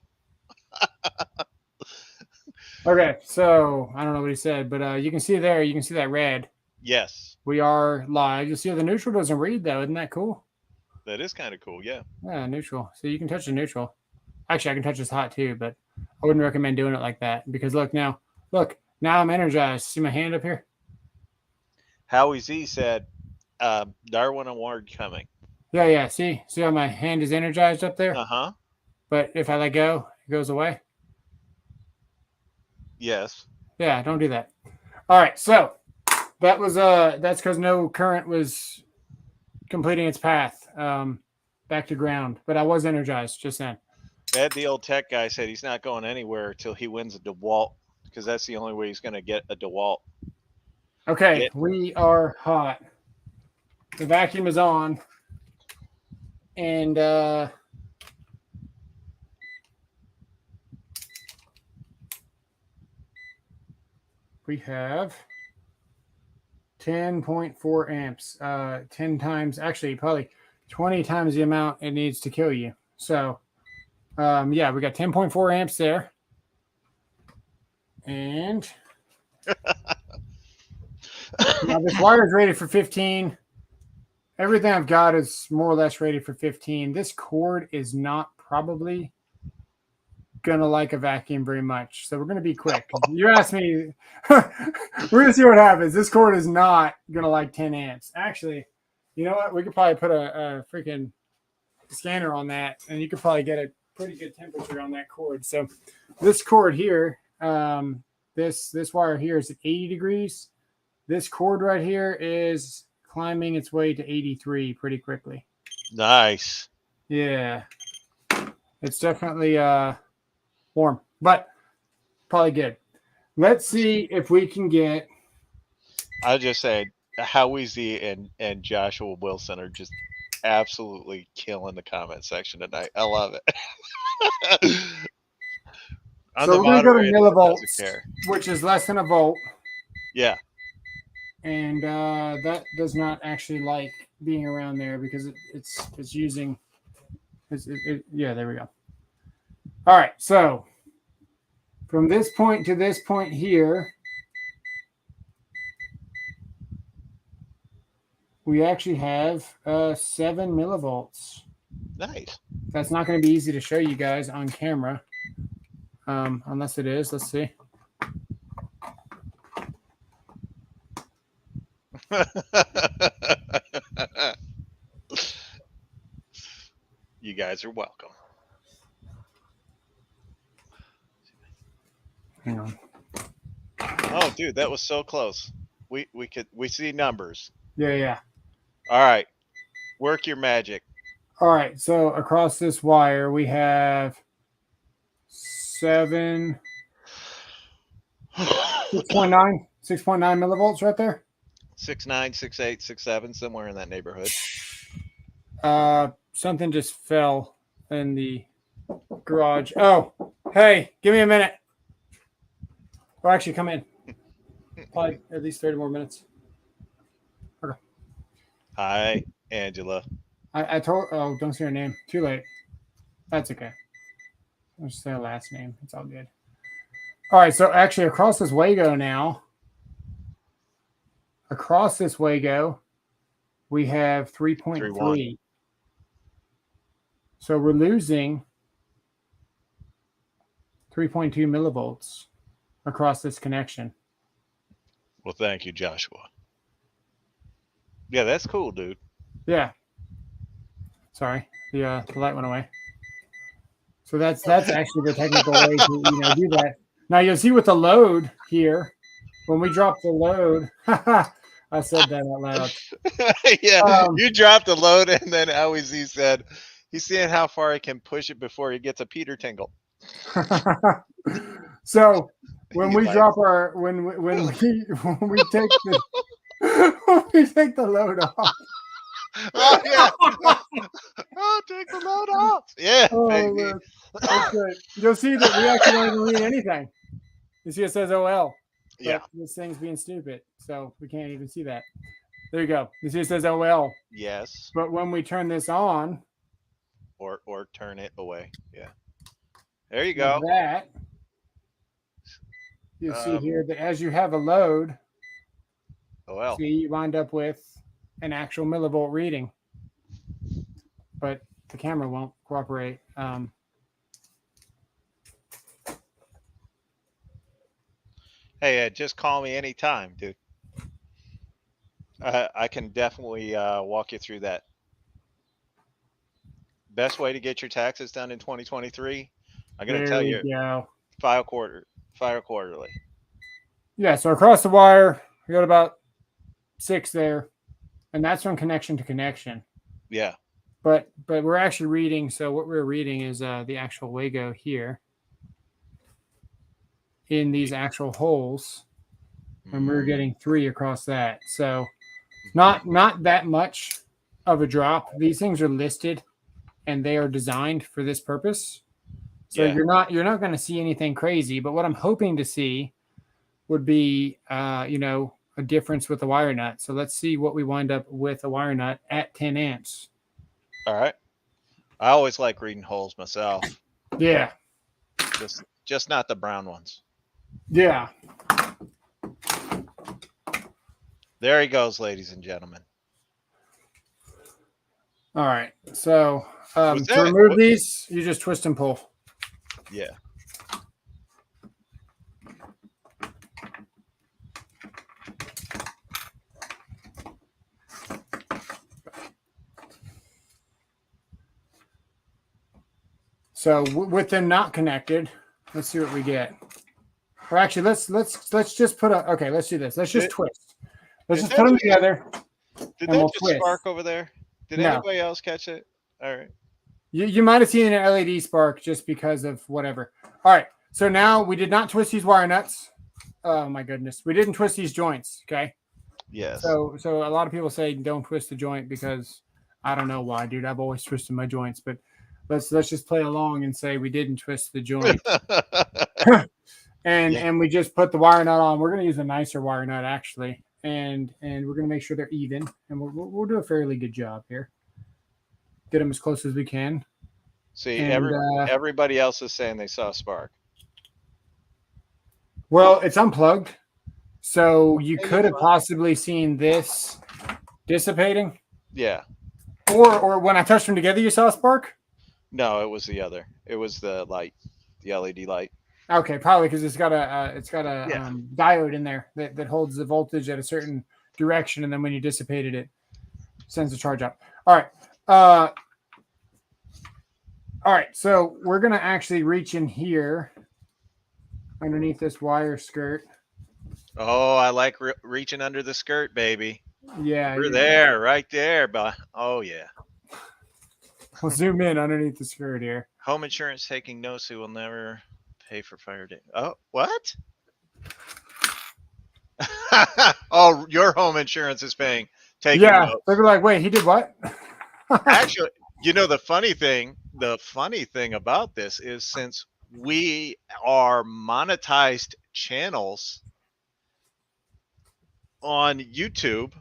Okay, so I don't know what he said, but you can see there, you can see that red. Yes. We are live. You'll see the neutral doesn't read though. Isn't that cool? That is kind of cool, yeah. Yeah, neutral. So you can touch the neutral. Actually, I can touch this hot too, but I wouldn't recommend doing it like that because look, now I'm energized. See my hand up here? Howie Z said, Darwin Award coming. Yeah. See how my hand is energized up there? Uh-huh. But if I let go, it goes away. Yes. Yeah, don't do that. All right, so that was that's because no current was completing its path back to ground, but I was energized just then. Ed, the old tech guy, said he's not going anywhere until he wins a DeWalt because that's the only way he's going to get a DeWalt. Okay, we are hot. The vacuum is on, and we have 10.4 amps, 10 times, actually probably 20 times the amount it needs to kill you. So, yeah, we got 10.4 amps there. And now this wire is rated for 15. Everything I've got is more or less rated for 15. This cord is not probably gonna like a vacuum very much. So we're gonna be quick. You asked me. We're gonna see what happens. This cord is not gonna like 10 amps. Actually, you know what? We could probably put a freaking scanner on that, and you could probably get a pretty good temperature on that cord. So this cord here, this wire here is at 80 degrees. This cord right here is climbing its way to 83 pretty quickly. Nice. Yeah. It's definitely warm, but probably good. Let's see if we can get. I'll just say Howeezy and Joshua Wilson are just absolutely killing the comment section tonight. I love it. So we're going to go to millivolts, which is less than a volt. Yeah. And that does not actually like being around there because it's using. Yeah, there we go. All right, so from this point to this point here, we actually have 7 millivolts. Nice. That's not going to be easy to show you guys on camera, unless it is. Let's see. You guys are welcome. Hang on. Oh, dude, that was so close. We see numbers. Yeah. All right, work your magic. All right, so across this wire we have 6.9 millivolts right there. 6.9, 6.8, 6.7, somewhere in that neighborhood. Something just fell in the garage. Oh, hey, give me a minute. Or actually, come in. Probably at least 30 more minutes. Okay. Hi, Angela. I told. Oh, don't say her name. Too late. That's okay. I'll just say her last name. It's all good. All right. So actually, across this Wago now. Across this Wago, we have 3.3. So we're losing 3.2 millivolts across this connection. Well, thank you, Joshua. Yeah, that's cool, dude. Yeah. Sorry, the light went away. So that's actually the technical way to do that. Now you'll see with the load here, when we drop the load, I said that out loud. Yeah, you dropped the load, and then Howeezy said he's seeing how far he can push it before he gets a Peter tingle. So when we drop our when we take the when we take the load off. Oh yeah. Oh, take the load off. Yeah, baby. That's good. You'll see that we actually don't even read anything. You see it says OL. Yeah. This thing's being stupid, so we can't even see that. There you go. You see it says OL. Yes. But when we turn this on, or turn it away. Yeah. There you go. That you see here that as you have a load, OL. see you wind up with an actual millivolt reading, but the camera won't cooperate. Hey, Ed, just call me anytime, dude. I can definitely walk you through that. Best way to get your taxes done in 2023, I'm going to tell you, file quarterly. Yeah, so across the wire, we got about 6 there, and that's from connection to connection. Yeah. But we're actually reading, so what we're reading is the actual Wago here in these actual holes, and we're getting 3 across that. So not that much of a drop. These things are listed and they are designed for this purpose. So you're not going to see anything crazy, but what I'm hoping to see would be a difference with the wire nut. So let's see what we wind up with a wire nut at 10 amps. All right. I always like reading holes myself. Yeah. Just not the brown ones. Yeah. There he goes, ladies and gentlemen. All right. So to remove these, you just twist and pull. Yeah. So with them not connected, let's see what we get. Or actually, let's just put a. Okay, let's do this. Let's just twist. Let's just put them together. Did and that we'll just twist. spark over there? Did No. anybody else catch it? All right. You might have seen an LED spark just because of whatever. All right. So now we did not twist these wire nuts. Oh my goodness, we didn't twist these joints. Okay. Yes. So a lot of people say don't twist the joint because I don't know why, dude. I've always twisted my joints, but let's just play along and say we didn't twist the joint. And we just put the wire nut on. We're going to use a nicer wire nut actually, and we're going to make sure they're even, and we'll do a fairly good job here. Get them as close as we can. See, everybody else is saying they saw a spark. Well, it's unplugged, so you could have possibly seen this dissipating. Yeah. Or when I touched them together, you saw a spark? No, it was the other. It was the light, the LED light. Okay, probably because it's got a diode in there that holds the voltage at a certain direction, and then when you dissipate it, it sends the charge up. All right. So we're gonna actually reach in here underneath this wire skirt. Oh, I like reaching under the skirt, baby. Yeah, we're there, right there, but oh yeah. We'll zoom in underneath the skirt here. Home insurance taking notes who will never pay for fire damage. Oh, what? Oh, your home insurance is paying. Taking notes. They'll be like, wait, he did what? Actually, you know, the funny thing about this is since we are monetized channels on YouTube,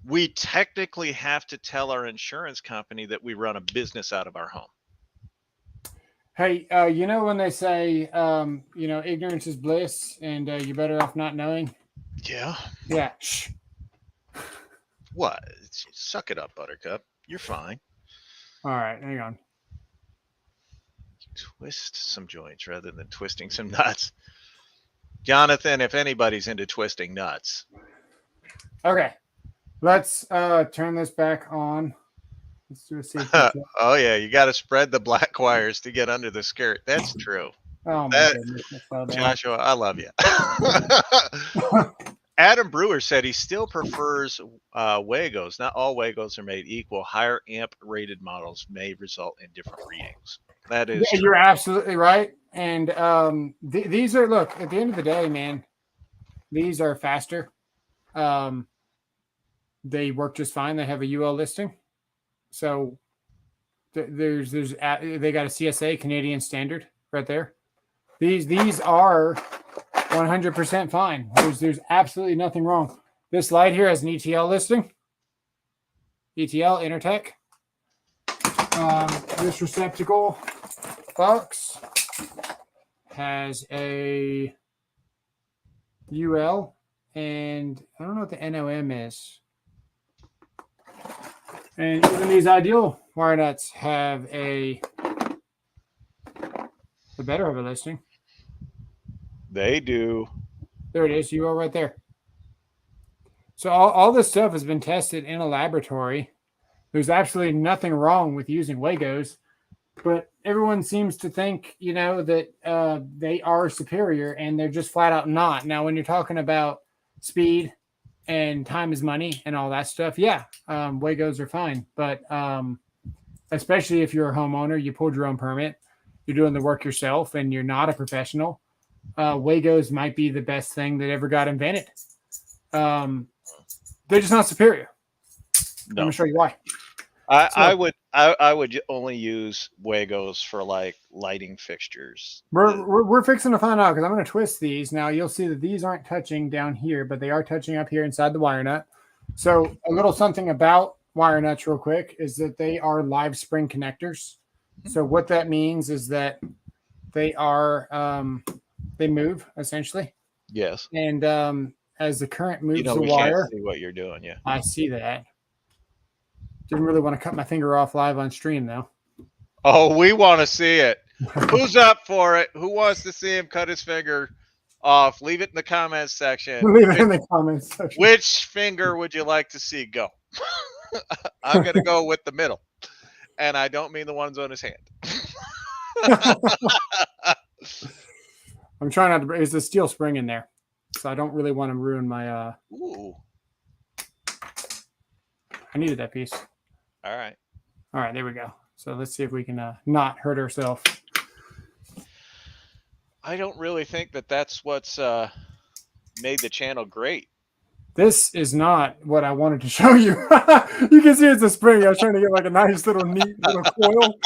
we technically have to tell our insurance company that we run a business out of our home. Hey, you know when they say, ignorance is bliss and you're better off not knowing? Yeah. Yeah. Shh. What? Suck it up, Buttercup. You're fine. All right, hang on. Twist some joints rather than twisting some nuts. Jonathan, if anybody's into twisting nuts. Okay. Let's turn this back on. Let's do a safety check. Oh, yeah. You got to spread the black wires to get under the skirt. That's true. Oh, my goodness. Joshua, I love you. Adam Brewer said he still prefers Wagos. Not all Wagos are made equal. Higher amp rated models may result in different readings. That is true. You're absolutely right. And these are, look, at the end of the day, man, these are faster. They work just fine. They have a UL listing. So they got a CSA, Canadian Standard, right there. These are 100% fine. There's absolutely nothing wrong. This light here has an ETL listing. ETL Intertech. This receptacle box has a UL, and I don't know what the NOM is. And even these ideal wire nuts have the better of a listing. They do. There it is. UL right there. So all this stuff has been tested in a laboratory. There's absolutely nothing wrong with using Wagos, but everyone seems to think, that they are superior, and they're just flat out not. Now, when you're talking about speed and time is money and all that stuff, Wagos are fine. But especially if you're a homeowner, you pulled your own permit, you're doing the work yourself, and you're not a professional, Wagos might be the best thing that ever got invented. They're just not superior. No. I'm gonna show you why. I would only use Wagos for like lighting fixtures. We're fixing to find out because I'm going to twist these. Now you'll see that these aren't touching down here, but they are touching up here inside the wire nut. So a little something about wire nuts real quick is that they are live spring connectors. So what that means is that they are they move essentially. Yes. And as the current moves the we wire, can't see what you're doing. Yeah. I see that. Didn't really want to cut my finger off live on stream, though. Oh, we want to see it. Who's up for it? Who wants to see him cut his finger off? Leave it in the comments section. Leave it in the comments section. Which finger would you like to see go? I'm going to go with the middle. And I don't mean the ones on his hand. I'm trying not to. There's a steel spring in there, so I don't really want to ruin my. Ooh. I needed that piece. All right. All right, there we go. So let's see if we can not hurt ourselves. I don't really think that that's what's made the channel great. This is not what I wanted to show you. You can see it's a spring. I was trying to get like a nice little neat little coil.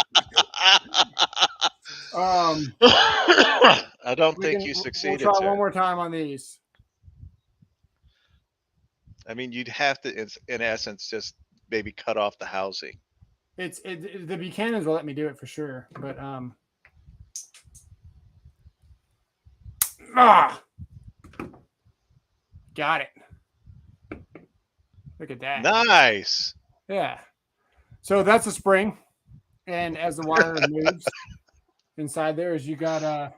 I don't think you succeeded. We'll try sir. one more time on these. I mean, you'd have to, in essence, just maybe cut off the housing. The Buchanans will let me do it for sure, but got it. Look at that. Nice. Yeah. So that's a spring, and as the wire moves inside there, as you got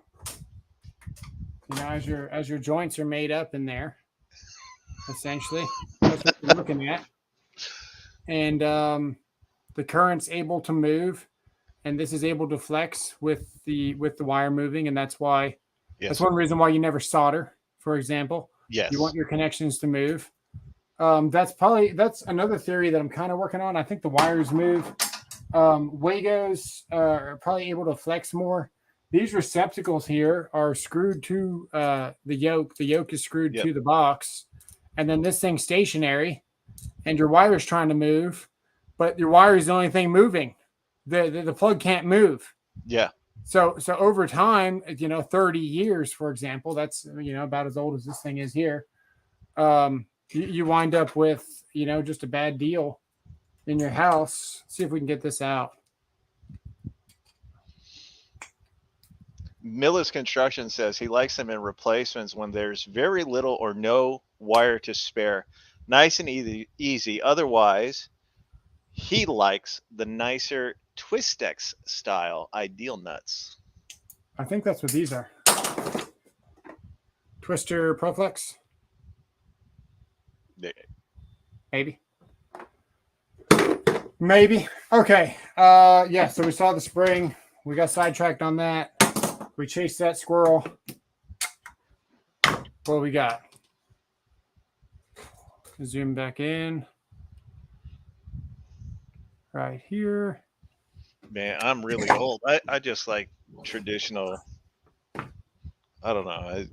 as your joints are made up in there, essentially, that's what you're looking at, and the current's able to move, and this is able to flex with the wire moving, and that's why. Yes. That's one reason why you never solder, for example. Yes. You want your connections to move. That's another theory that I'm kind of working on. I think the wires move. Wagos are probably able to flex more. These receptacles here are screwed to the yoke. The yoke is screwed to the box. And then this thing's stationary, and your wire is trying to move, but your wire is the only thing moving. The plug can't move. Yeah. So over time, 30 years, for example, that's, about as old as this thing is here. You wind up with, just a bad deal in your house. Let's see if we can get this out. Millis Construction says he likes them in replacements when there's very little or no wire to spare. Nice and easy. Otherwise, he likes the nicer Twistex style ideal nuts. I think that's what these are. Twister Proflex? Maybe. Okay. Yeah, so we saw the spring. We got sidetracked on that. We chased that squirrel. What we got? Zoom back in. Right here. Man, I'm really old. I just like traditional. I don't know.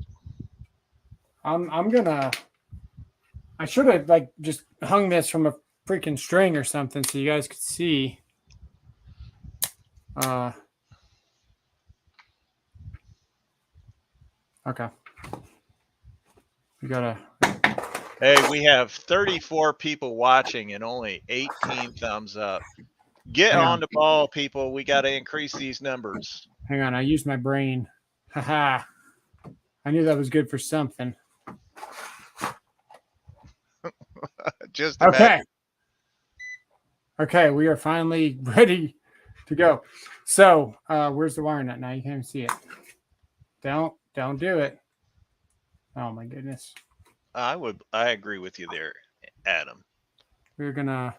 I should have just hung this from a freaking string or something so you guys could see. Okay. We gotta. Hey, we have 34 people watching and only 18 thumbs up. Get on the ball, people. We got to increase these numbers. Hang on. I used my brain. Haha. I knew that was good for something. Just okay. Okay. We are finally ready to go. So where's the wire nut now? You can't even see it. Don't do it. Oh my goodness. I agree with you there, Adam. We're gonna.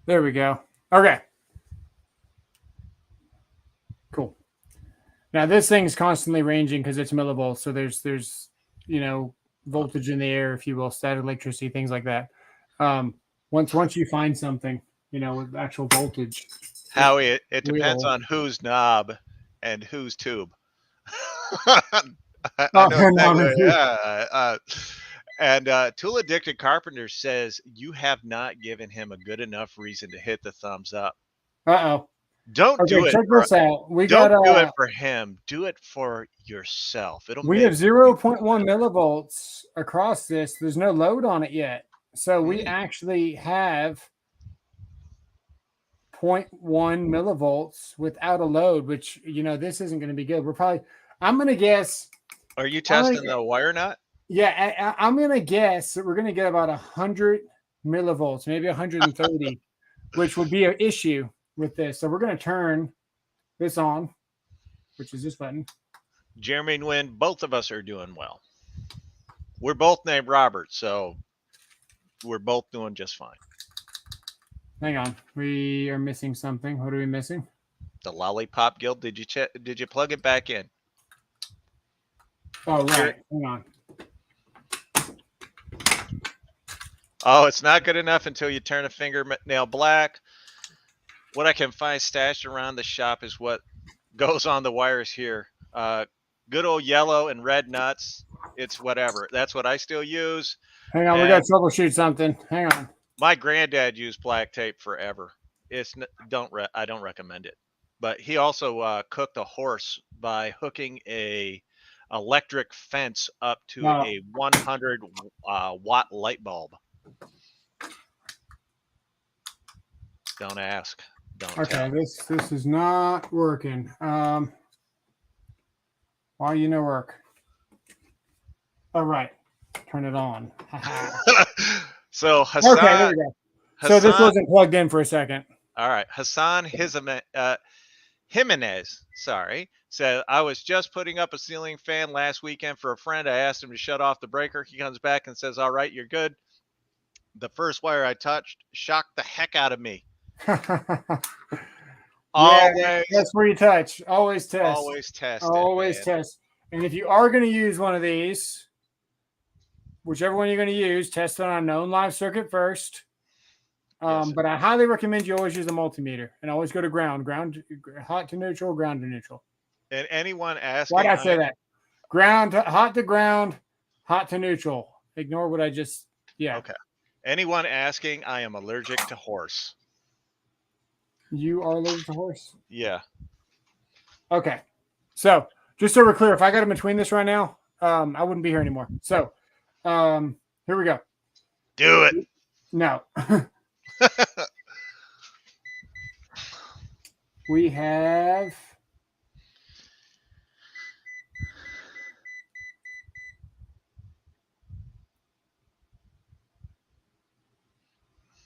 There we go. Okay. Cool. Now this thing's constantly ranging because it's millivolts. So there's voltage in the air, if you will, static electricity, things like that. Once you find something, with actual voltage. Howie, it depends on whose knob and whose tube. I know exactly. And Tool Addicted Carpenter says you have not given him a good enough reason to hit the thumbs up. Uh-oh. Don't do it. Check this out. Don't do it for him. Do it for yourself. We have 0.1 millivolts across this. There's no load on it yet. So we actually have 0.1 millivolts without a load, which, this isn't going to be good. I'm going to guess. Are you testing the wire nut? Yeah, I'm going to guess that we're going to get about 100 millivolts, maybe 130, which would be an issue with this. So we're going to turn this on, which is this button. Jeremy and Wynn, both of us are doing well. We're both named Robert, so we're both doing just fine. Hang on. We are missing something. What are we missing? The Lollipop Guild. Did you plug it back in? Oh, right. Hang on. Oh, it's not good enough until you turn a fingernail black. What I can find stashed around the shop is what goes on the wires here. Good old yellow and red nuts. It's whatever. That's what I still use. Hang on. We got to troubleshoot something. Hang on. My granddad used black tape forever. I don't recommend it. But he also cooked a horse by hooking a electric fence up to a 100 watt light bulb. Don't ask. Don't tell. This is not working. Why you no work? All right, turn it on. So Hassan. Okay, there we go. So this wasn't plugged in for a second. All right, Hassan Jimenez. Sorry, said I was just putting up a ceiling fan last weekend for a friend. I asked him to shut off the breaker. He comes back and says, "All right, you're good." The first wire I touched shocked the heck out of me. Always, that's where you touch. Always test. Always test. Always test. And if you are going to use one of these, whichever one you're going to use, test it on a known live circuit first. But I highly recommend you always use a multimeter and always go to ground, hot to neutral, ground to neutral. And anyone asking, why did I say that? Ground, hot to ground, hot to neutral. Ignore what I just. Yeah. Okay. Anyone asking, I am allergic to horse. You are allergic to horse? Yeah. Okay. So just so we're clear, if I got in between this right now, I wouldn't be here anymore. So here we go. Do it. No. We have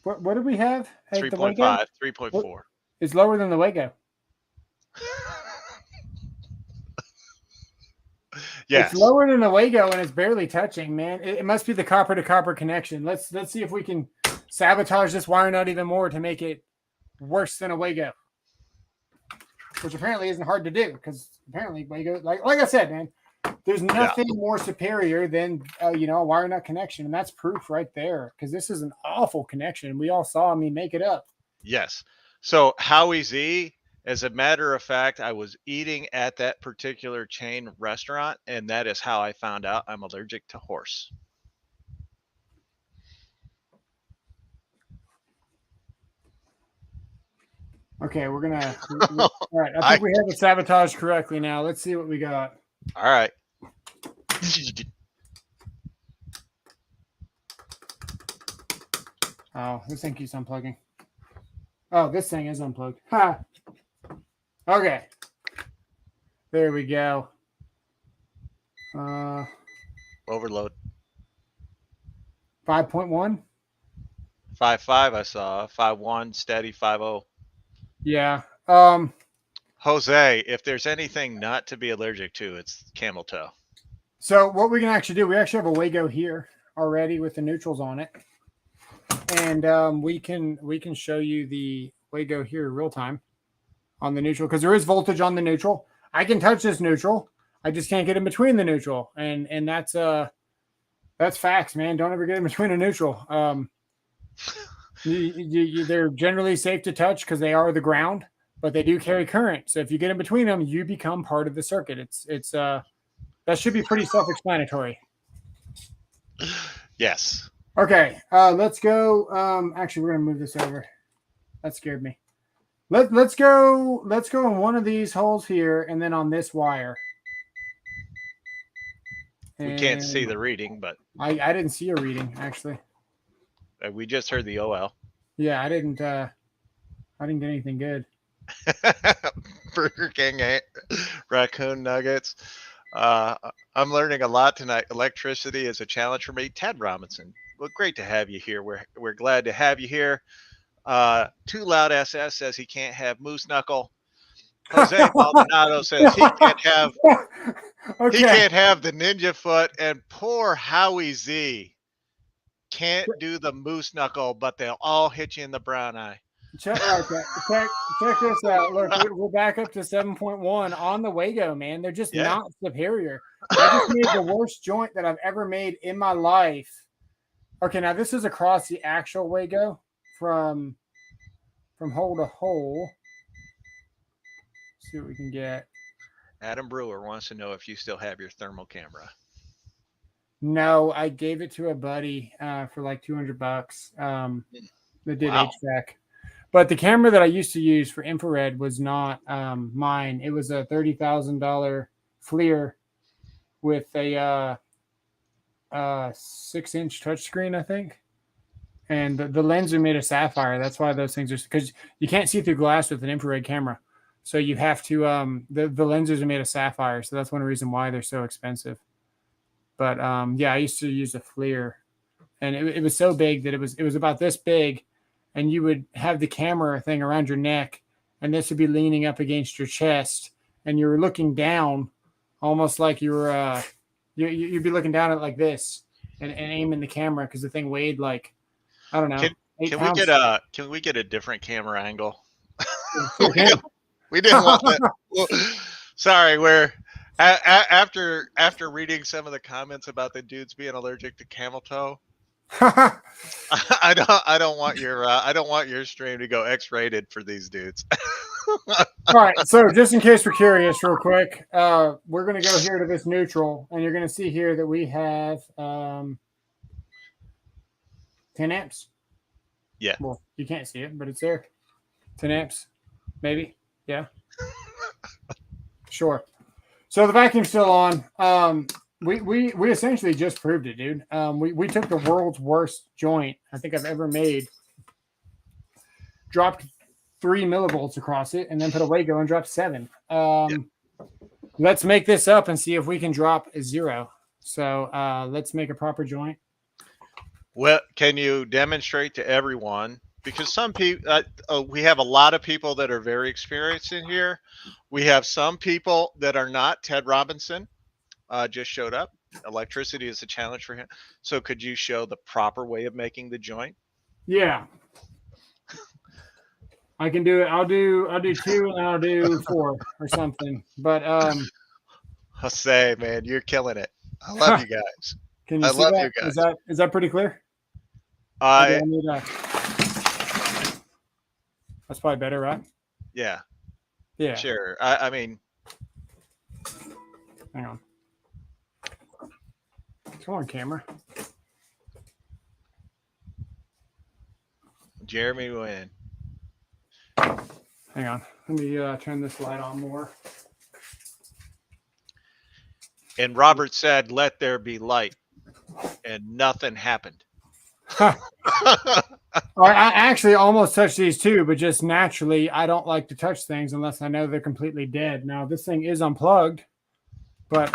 what did we have? 3.5, 3.4. It's lower than the Wago. Yes. It's lower than the Wago and it's barely touching, man. It must be the copper to copper connection. Let's see if we can sabotage this wire nut even more to make it worse than a Wago. Which apparently isn't hard to do because apparently Wago, like I said, man, there's nothing more superior than a wire nut connection, and that's proof right there. Because this is an awful connection. We all saw me make it up. Yes. So Howie Z, as a matter of fact, I was eating at that particular chain restaurant, and that is how I found out I'm allergic to horse. Okay, we're gonna. All right, I think we have it sabotaged correctly now. Let's see what we got. All right. Oh, this thing keeps unplugging. Oh, this thing is unplugged. Ha. Okay. There we go. Overload. 5.1. 5.5 I saw. 5.1 steady. 5.0. Yeah. Jose, if there's anything not to be allergic to, it's camel toe. So what we can actually do, we actually have a Wago here already with the neutrals on it, and we can show you the Wago here real time on the neutral because there is voltage on the neutral. I can touch this neutral. I just can't get in between the neutral, and that's facts, man. Don't ever get in between a neutral. They're generally safe to touch because they are the ground, but they do carry current. So if you get in between them, you become part of the circuit. It's that should be pretty self-explanatory. Yes. Okay, let's go. Actually, we're gonna move this over. That scared me. Let's go in one of these holes here, and then on this wire. We can't see the reading, but I didn't see a reading actually. We just heard the OL. Yeah, I didn't get anything good. Burger King raccoon nuggets. I'm learning a lot tonight. Electricity is a challenge for me. Ted Robinson. Well, great to have you here. We're glad to have you here. Too Loud SS says he can't have moose knuckle. Jose Maldonado says he can't have he can't have the ninja foot. And poor Howie Z. can't do the moose knuckle, but they'll all hit you in the brown eye. Check this out. Look, we're back up to 7.1 on the Wago, man. They're just not superior. I just made the worst joint that I've ever made in my life. Okay, now this is across the actual Wago from hole to hole. See what we can get. Adam Brewer wants to know if you still have your thermal camera. No, I gave it to a buddy for like $200. That did HVAC. But the camera that I used to use for infrared was not mine. It was a $30,000 FLIR with a 6-inch touchscreen, I think. And the lens are made of sapphire. That's why those things are, because you can't see through glass with an infrared camera. So you have to, the lenses are made of sapphire. So that's one reason why they're so expensive. But yeah, I used to use a FLIR, and it was so big that it was about this big, and you would have the camera thing around your neck, and this would be leaning up against your chest, and you were looking down, almost like you were you'd be looking down at like this, and aiming the camera because the thing weighed like, I don't know. Can we get a different camera angle? we didn't want that. Well, sorry, we're. After reading some of the comments about the dudes being allergic to camel toe, I don't want your stream to go X-rated for these dudes. All right, so just in case we're curious, real quick, we're going to go here to this neutral, and you're going to see here that we have 10 amps. Yeah. Well, you can't see it, but it's there. 10 amps, maybe. Yeah. Sure. So the vacuum's still on. We essentially just proved it, dude. We took the world's worst joint I think I've ever made, dropped 3 millivolts across it, and then put a Wago and dropped 7. Let's make this up and see if we can drop a 0. So let's make a proper joint. Well, can you demonstrate to everyone? Because some people, we have a lot of people that are very experienced in here. We have some people that are not. Ted Robinson just showed up. Electricity is a challenge for him. So could you show the proper way of making the joint? Yeah. I can do it. I'll do 2 and I'll do 4 or something. But I'll say, man, you're killing it. I love you guys. Can you see love that? you guys. Is that pretty clear? That's probably better, right? Yeah. Yeah. Sure. I mean, hang on. Come on, camera. Jeremy Wynn. Hang on. Let me turn this light on more. And Robert said, "Let there be light," and nothing happened. I actually almost touched these too, but just naturally, I don't like to touch things unless I know they're completely dead. Now, this thing is unplugged, but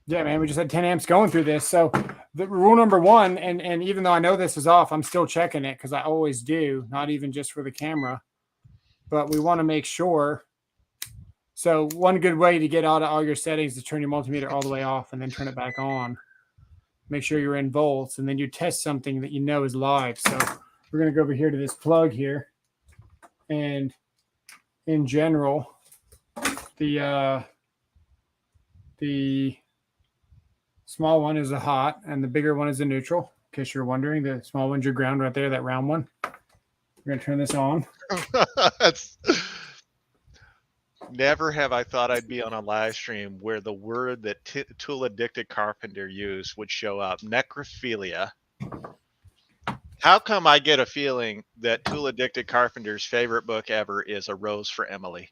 yeah, man, we just had 10 amps going through this. So the rule number 1, and even though I know this is off, I'm still checking it because I always do, not even just for the camera, but we want to make sure. So one good way to get out of all your settings is turn your multimeter all the way off and then turn it back on. Make sure you're in volts, and then you test something that you know is live. So we're going to go over here to this plug here. And in general, the small one is a hot, and the bigger one is a neutral. In case you're wondering, the small one's your ground right there, that round one. We're going to turn this on. Never have I thought I'd be on a live stream where the word that Tool Addicted Carpenter used would show up. Necrophilia. How come I get a feeling that Tool Addicted Carpenter's favorite book ever is A Rose for Emily?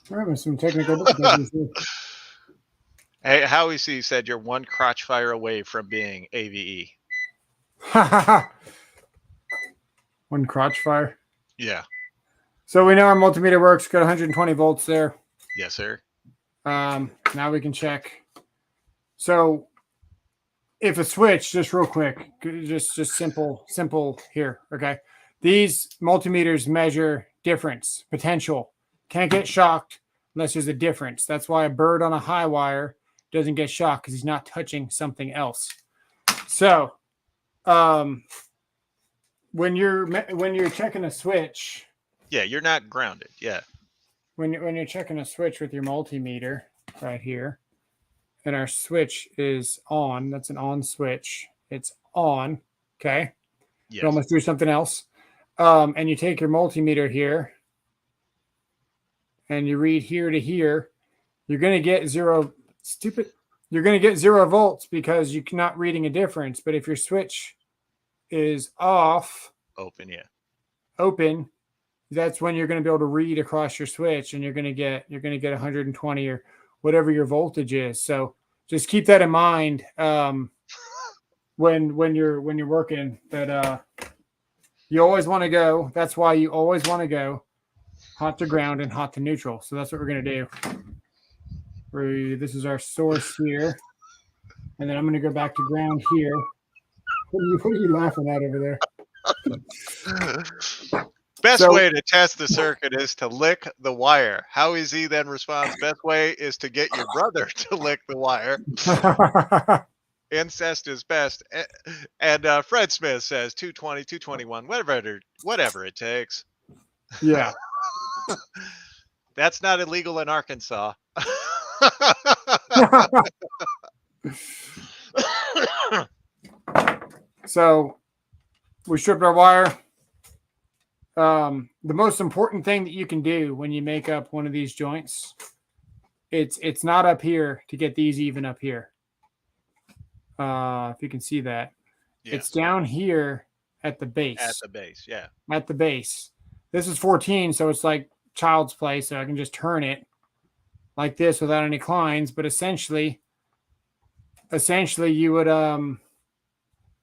We're having some technical difficulties here. Hey, Howie C said you're one crotch fire away from being AVE. One crotch fire? Yeah. So we know our multimeter works. Got 120 volts there. Yes, sir. Now we can check. So if a switch, just real quick, just simple here. Okay. These multimeters measure difference, potential. Can't get shocked unless there's a difference. That's why a bird on a high wire doesn't get shocked because he's not touching something else. So when you're checking a switch, yeah, you're not grounded. Yeah. When you're checking a switch with your multimeter right here, and our switch is on, that's an on switch. It's on. Okay. Yes. You almost do something else. And you take your multimeter here and you read here to here, you're going to get you're going to get 0 volts because you're not reading a difference. But if your switch is off, open, that's when you're going to be able to read across your switch, and you're going to get 120 or whatever your voltage is. So just keep that in mind when you're working, that you always want to go. That's why you always want to go hot to ground and hot to neutral. So that's what we're going to do. This is our source here, and then I'm going to go back to ground here. What are you laughing at over there? Best way to test the circuit is to lick the wire. How easy then responds, best way is to get your brother to lick the wire. Incest is best. And Fred Smith says 220, 221, whatever it takes. Yeah. That's not illegal in Arkansas. So we stripped our wire. The most important thing that you can do when you make up one of these joints, it's not up here to get these even up here. If you can see that, it's down here at the base. At the base, yeah. At the base. This is 14, so it's like child's play. So I can just turn it like this without any clines. But essentially, you would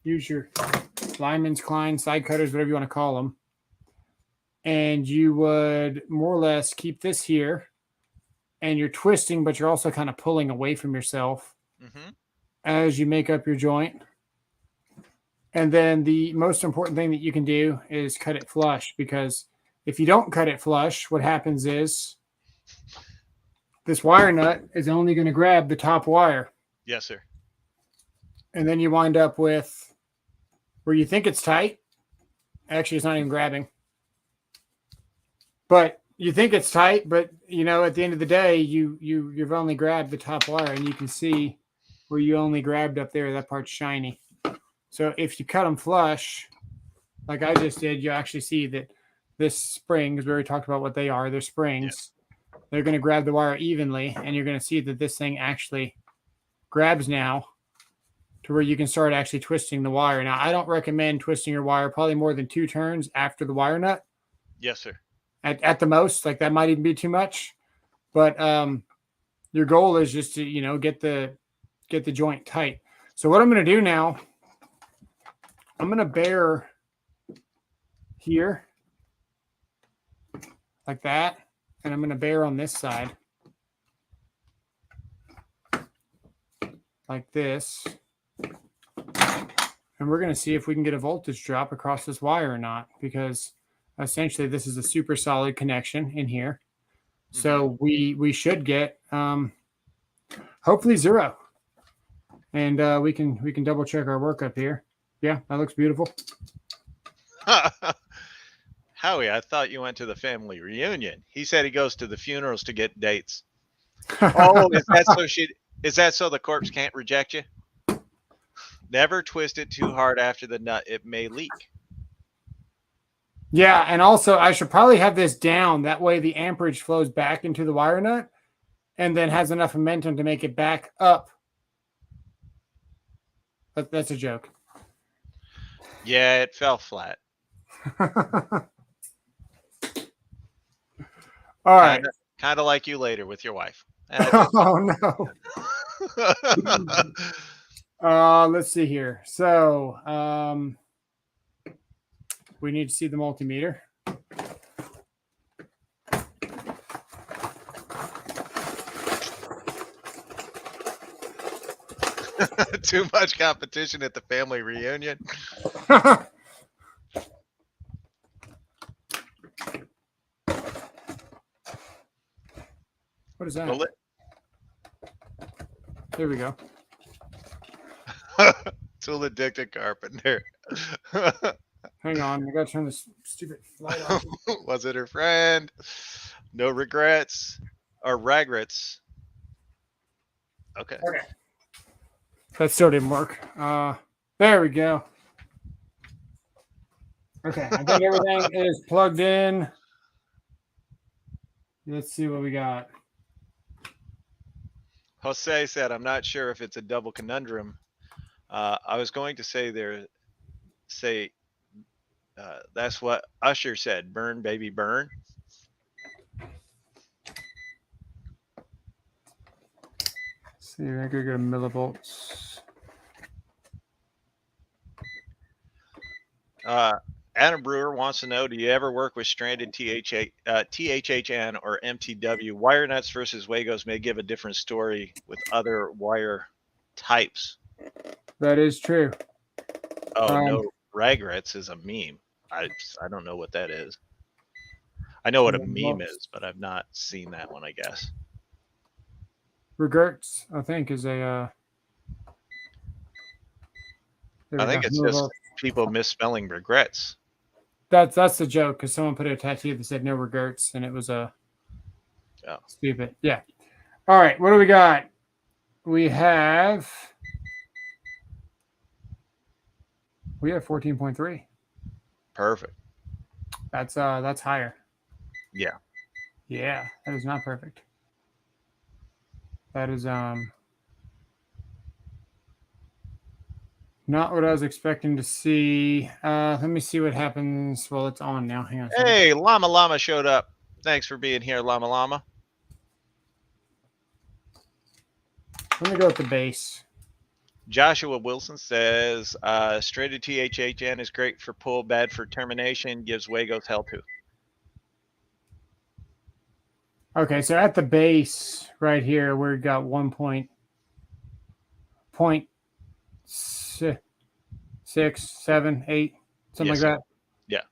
use your lineman's clines, side cutters, whatever you want to call them. And you would more or less keep this here, and you're twisting, but you're also kind of pulling away from yourself as you make up your joint. And then the most important thing that you can do is cut it flush, because if you don't cut it flush, what happens is this wire nut is only going to grab the top wire. Yes, sir. And then you wind up with where you think it's tight. Actually, it's not even grabbing. But you think it's tight, but at the end of the day, you've only grabbed the top wire, and you can see where you only grabbed up there. That part's shiny. So if you cut them flush, like I just did, you actually see that this spring, because we already talked about what they are, they're springs. Yeah. They're going to grab the wire evenly, and you're going to see that this thing actually grabs now to where you can start actually twisting the wire. Now, I don't recommend twisting your wire probably more than 2 turns after the wire nut. Yes, sir. At the most, like that might even be too much, but your goal is just to get the joint tight. So what I'm going to do now, I'm going to bear here like that, and I'm going to bear on this side like this, and we're going to see if we can get a voltage drop across this wire or not, because essentially this is a super solid connection in here. So we should get hopefully 0. And we can double check our workup here. Yeah, that looks beautiful. Howie, I thought you went to the family reunion. He said he goes to the funerals to get dates. Oh, is that so the corpse can't reject you? Never twist it too hard after the nut. It may leak. Yeah, and also I should probably have this down. That way the amperage flows back into the wire nut and then has enough momentum to make it back up. That's a joke. Yeah, it fell flat. All right. Kind of like you later with your wife. Oh, no. Let's see here. So, we need to see the multimeter. Too much competition at the family reunion. What is that? Here we go. Tool addicted carpenter. Hang on, I gotta turn this stupid light off. Was it her friend? No regrets or regrets. Okay. Okay. That still didn't work. There we go. Okay, I think everything is plugged in. Let's see what we got. Jose said, I'm not sure if it's a double conundrum. I was going to say that's what Usher said, burn, baby, burn. Let's see, I could go to millivolts. Adam Brewer wants to know, do you ever work with stranded THHN or MTW? Wire nuts versus Wagos may give a different story with other wire types. That is true. Oh, no regrets is a meme. I don't know what that is. I know what a meme is, but I've not seen that one, I guess. Regrets, I think, is a... I think it's just people misspelling regrets. That's the joke, because someone put a tattoo that said no regrets, and it was stupid. Yeah. All right, what do we got? We have 14.3. Perfect. That's higher. Yeah. Yeah, that is not perfect. That is not what I was expecting to see. Let me see what happens. Well, it's on now. Hang on. Hey, Llama Llama showed up. Thanks for being here, Llama Llama. Let me go with the base. Joshua Wilson says, straighted THHN is great for pull, bad for termination, gives Wagos hell too. Okay, so at the base right here, we've got 1.6, 7, 8, something like that. Yeah.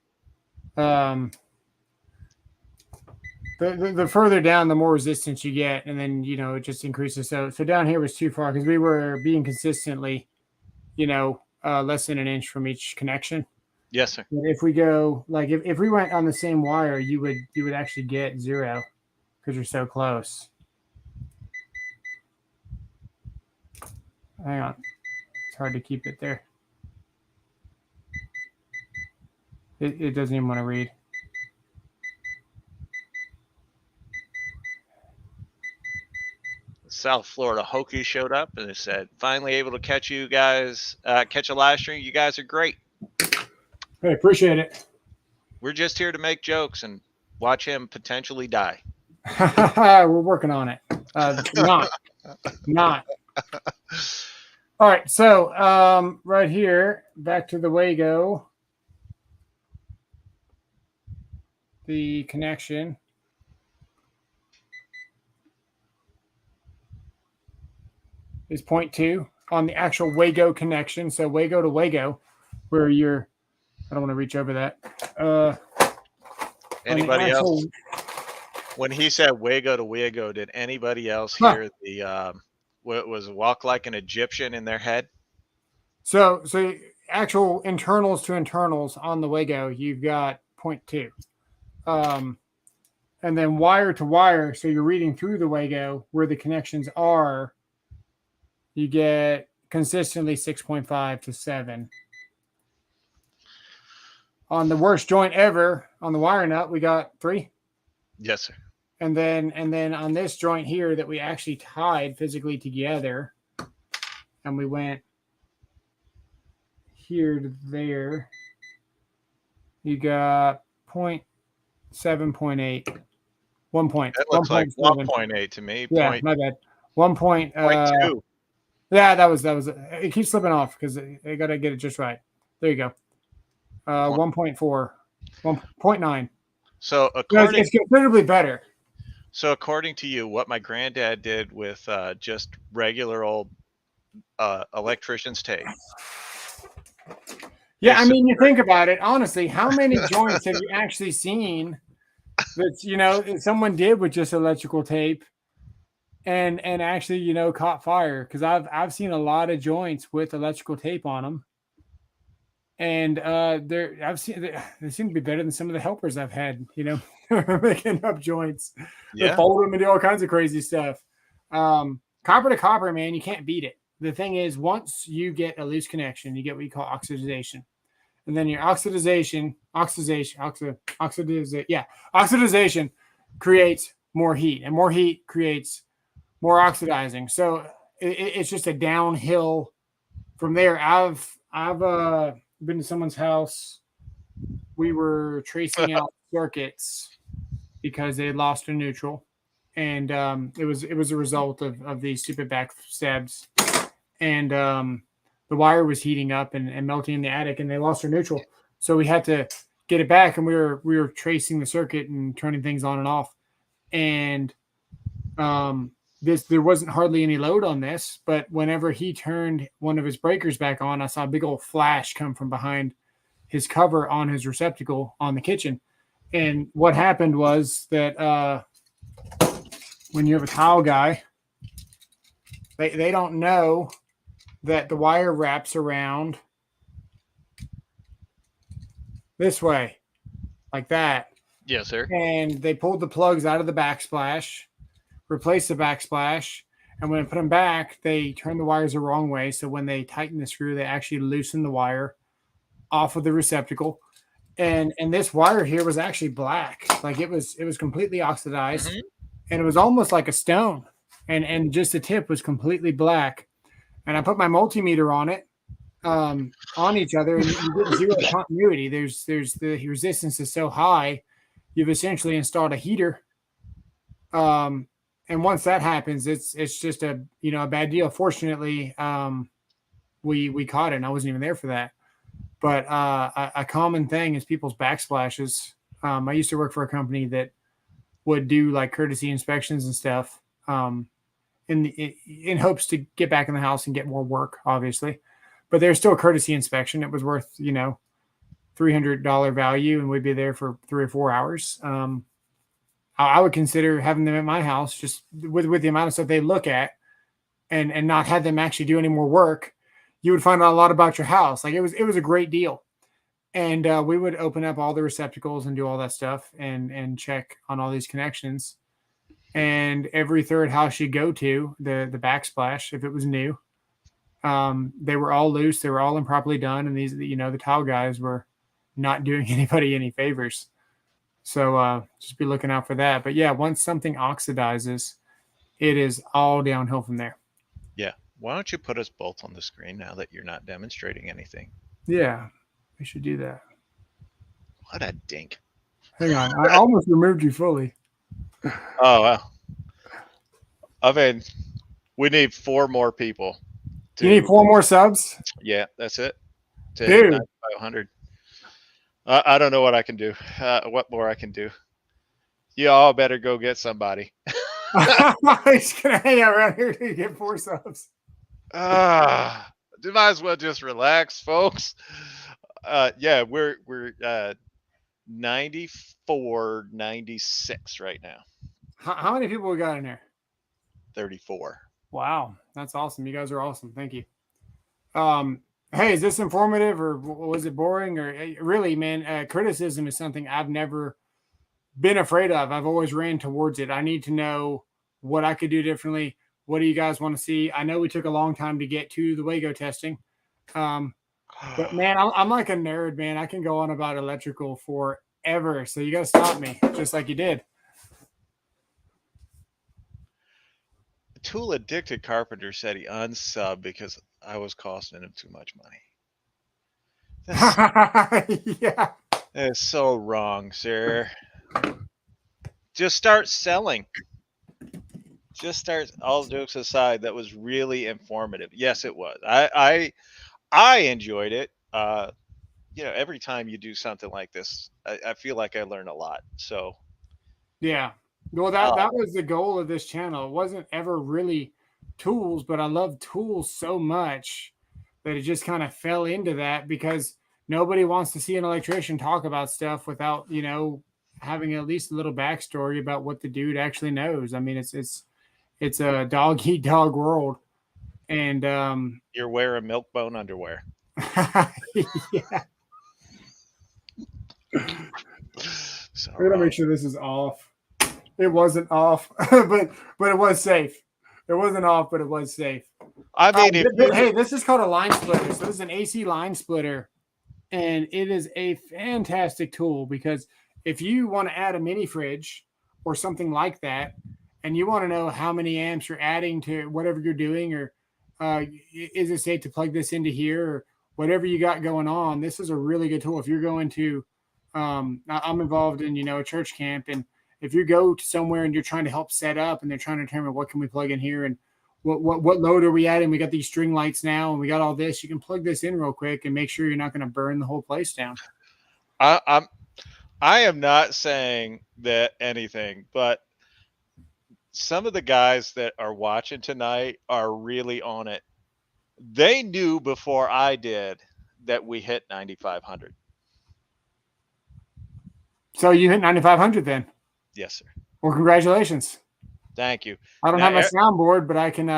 The further down, the more resistance you get, and then it just increases. So down here was too far because we were being consistently, less than an inch from each connection. Yes, sir. But if we go if we went on the same wire, you would actually get 0 because you're so close. Hang on, it's hard to keep it there. It doesn't even want to read. South Florida Hokie showed up and it said, finally able to catch you guys, catch a live stream. You guys are great. Hey, appreciate it. We're just here to make jokes and watch him potentially die. We're working on it. Not. All right. So right here, back to the Wago. The connection. Is 0.2 on the actual Wago connection. So Wago to Wago, where I don't want to reach over that. Anybody else? When he said Wago to Wago, did anybody else hear what was walk like an Egyptian in their head? So actual internals to internals on the Wago, you've got 0.2. And then wire to wire, so you're reading through the Wago where the connections are, you get consistently 6.5 to 7. On the worst joint ever, on the wire nut, we got 3. Yes, sir. And then on this joint here that we actually tied physically together, and we went here to there, you got 0.7.8. 1 point. That looks like 1.8 to me. Yeah, my bad. 1.2. Yeah, that was it. Keeps slipping off because I got to get it just right. There you go. 1.4, 1.9. So it's considerably better. So according to you, what my granddad did with just regular old electrician's tape. Yeah, I mean, you think about it. Honestly, how many joints have you actually seen that someone did with just electrical tape, and actually, caught fire, because I've seen a lot of joints with electrical tape on them, and they seem to be better than some of the helpers I've had. Making up joints, they Yeah. fold them and do all kinds of crazy stuff. Copper to copper, man, you can't beat it. The thing is, once you get a loose connection, you get what you call oxidization. And then your oxidization creates more heat, and more heat creates more oxidizing. So it's just a downhill from there. I've been to someone's house. We were tracing out circuits because they had lost a neutral, and it was a result of these stupid backstabs, and the wire was heating up and melting in the attic, and they lost their neutral. So we had to get it back, and we were tracing the circuit and turning things on and off. And there wasn't hardly any load on this, but whenever he turned one of his breakers back on, I saw a big old flash come from behind his cover on his receptacle on the kitchen. And what happened was that when you have a tile guy, they don't know that the wire wraps around this way, like that. Yes, sir. And they pulled the plugs out of the backsplash, replaced the backsplash, and when they put them back, they turned the wires the wrong way. So when they tighten the screw, they actually loosen the wire off of the receptacle. And this wire here was actually black. Like it was completely oxidized, and it was almost like a stone. And just the tip was completely black. And I put my multimeter on it, on each other, and you get zero continuity. There's the resistance is so high, you've essentially installed a heater. And once that happens, it's just a bad deal. Fortunately, we caught it, and I wasn't even there for that. But a common thing is people's backsplashes. I used to work for a company that would do like courtesy inspections and stuff, in hopes to get back in the house and get more work, obviously. But there's still a courtesy inspection. It was worth $300 value, and we'd be there for 3 or 4 hours. I would consider having them at my house, just with the amount of stuff they look at, and not have them actually do any more work. You would find out a lot about your house. Like it was a great deal. And we would open up all the receptacles and do all that stuff and check on all these connections. And every third house you go to, the backsplash, if it was new, they were all loose. They were all improperly done. And these, the tile guys were not doing anybody any favors. So just be looking out for that. But yeah, once something oxidizes, it is all downhill from there. Yeah. Why don't you put us both on the screen now that you're not demonstrating anything? Yeah, we should do that. What a dink. Hang on. I almost removed you fully. Oh, well. I mean, we need 4 more people. You need 4 more subs? Yeah, that's it. To Dude. 9,500. I don't know what I can do. What more I can do. You all better go get somebody. He's going to hang out around here to get 4 subs. You might as well just relax, folks. Yeah, we're 94, 96 right now. How many people we got in there? 34. Wow, that's awesome. You guys are awesome. Thank you. Hey, is this informative or was it boring? Or really, man, criticism is something I've never been afraid of. I've always ran towards it. I need to know what I could do differently. What do you guys want to see? I know we took a long time to get to the Wago testing. But man, I'm like a nerd, man. I can go on about electrical forever. So you got to stop me, just like you did. Tool Addicted Carpenter said he unsubbed because I was costing him too much money. Yeah. That is so wrong, sir. Just start selling. Just start. All jokes aside, that was really informative. Yes, it was. I enjoyed it. Every time you do something like this, I feel like I learn a lot. So, yeah. Well, that was the goal of this channel. It wasn't ever really tools, but I love tools so much that it just kind of fell into that because nobody wants to see an electrician talk about stuff without, having at least a little backstory about what the dude actually knows. I mean, it's It's a dog eat dog world, and You're wearing milk bone underwear. yeah. So We're gonna make sure this is off. It wasn't off, but it was safe. It wasn't off, but it was safe. I mean, if you Hey, this is called a line splitter. So this is an AC line splitter, and it is a fantastic tool because if you want to add a mini fridge or something like that, and you want to know how many amps you're adding to whatever you're doing, or is it safe to plug this into here, or whatever you got going on, this is a really good tool. If you're going to, I'm involved in a church camp, and if you go to somewhere and you're trying to help set up, and they're trying to determine what can we plug in here and what load are we adding? We got these string lights now, and we got all this. You can plug this in real quick and make sure you're not going to burn the whole place down. I am not saying that anything, but some of the guys that are watching tonight are really on it. They knew before I did that we hit 9,500. So you hit 9,500 then. Yes, sir. Well, congratulations. Thank you. I don't have my soundboard, but I can.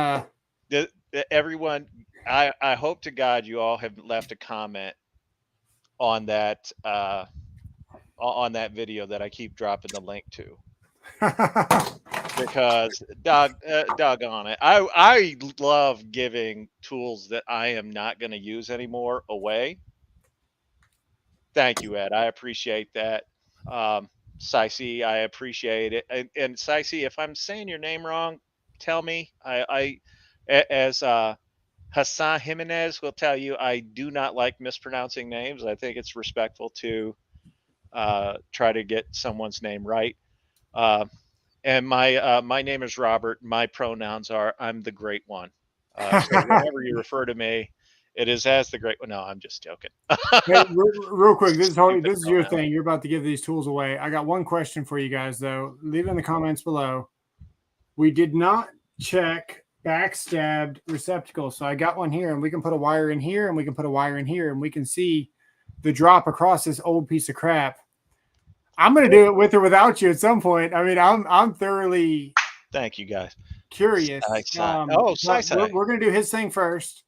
Everyone, I hope to God you all have left a comment on that video that I keep dropping the link to. Because doggone it, I love giving tools that I am not going to use anymore away. Thank you, Ed. I appreciate that. Sicey, I appreciate it. And Sicey, if I'm saying your name wrong, tell me. As Hassan Jimenez will tell you, I do not like mispronouncing names. I think it's respectful to try to get someone's name right. And my name is Robert. My pronouns are I'm the Great One. So whenever you refer to me, it is as the Great One. No, I'm just joking. Hey, real quick, this is your thing. You're about to give these tools away. I got one question for you guys, though. Leave it in the comments below. We did not check backstabbed receptacles. So I got one here, and we can put a wire in here, and we can put a wire in here, and we can see the drop across this old piece of crap. I'm going to do it with or without you at some point. I mean, I'm thoroughly thank you guys curious. We're going to do his thing first,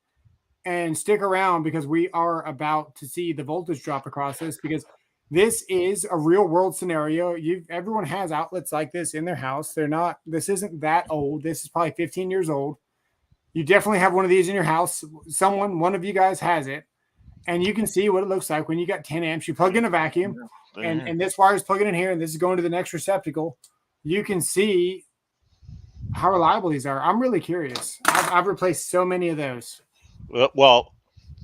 and stick around because we are about to see the voltage drop across this, because this is a real world scenario. Everyone has outlets like this in their house. This isn't that old. This is probably 15 years old. You definitely have one of these in your house. One of you guys has it, and you can see what it looks like when you got 10 amps. You plug in a vacuum, and this wire is plugging in here, and this is going to the next receptacle. You can see how reliable these are. I'm really curious. I've replaced so many of those. Well,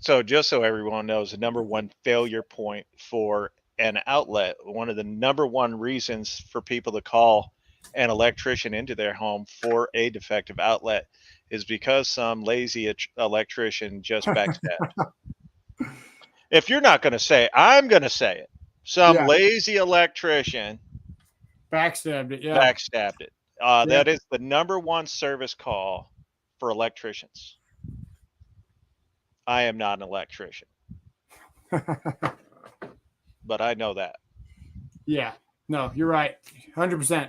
so just so everyone knows, the number one failure point for an outlet, one of the number one reasons for people to call an electrician into their home for a defective outlet is because some lazy electrician just backstabbed. If you're not going to say it, I'm going to say it. Some lazy electrician backstabbed it. Yeah. Backstabbed it. That is the number one service call for electricians. I am not an electrician, but I know that. Yeah. No, you're right. 100%.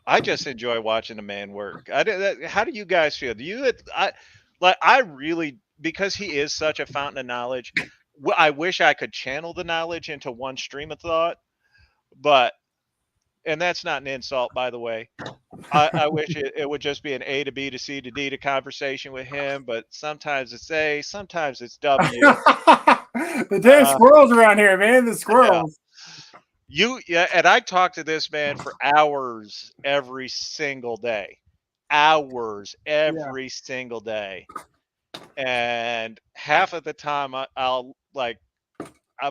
I just enjoy watching a man work. How do you guys feel? I really, because he is such a fountain of knowledge, I wish I could channel the knowledge into one stream of thought, and that's not an insult, by the way. I wish it would just be an A to B to C to D to conversation with him, but sometimes it's A, sometimes it's W. The damn squirrels around here, man. The squirrels. And I talk to this man for hours every single day. Single day. And half of the time I'll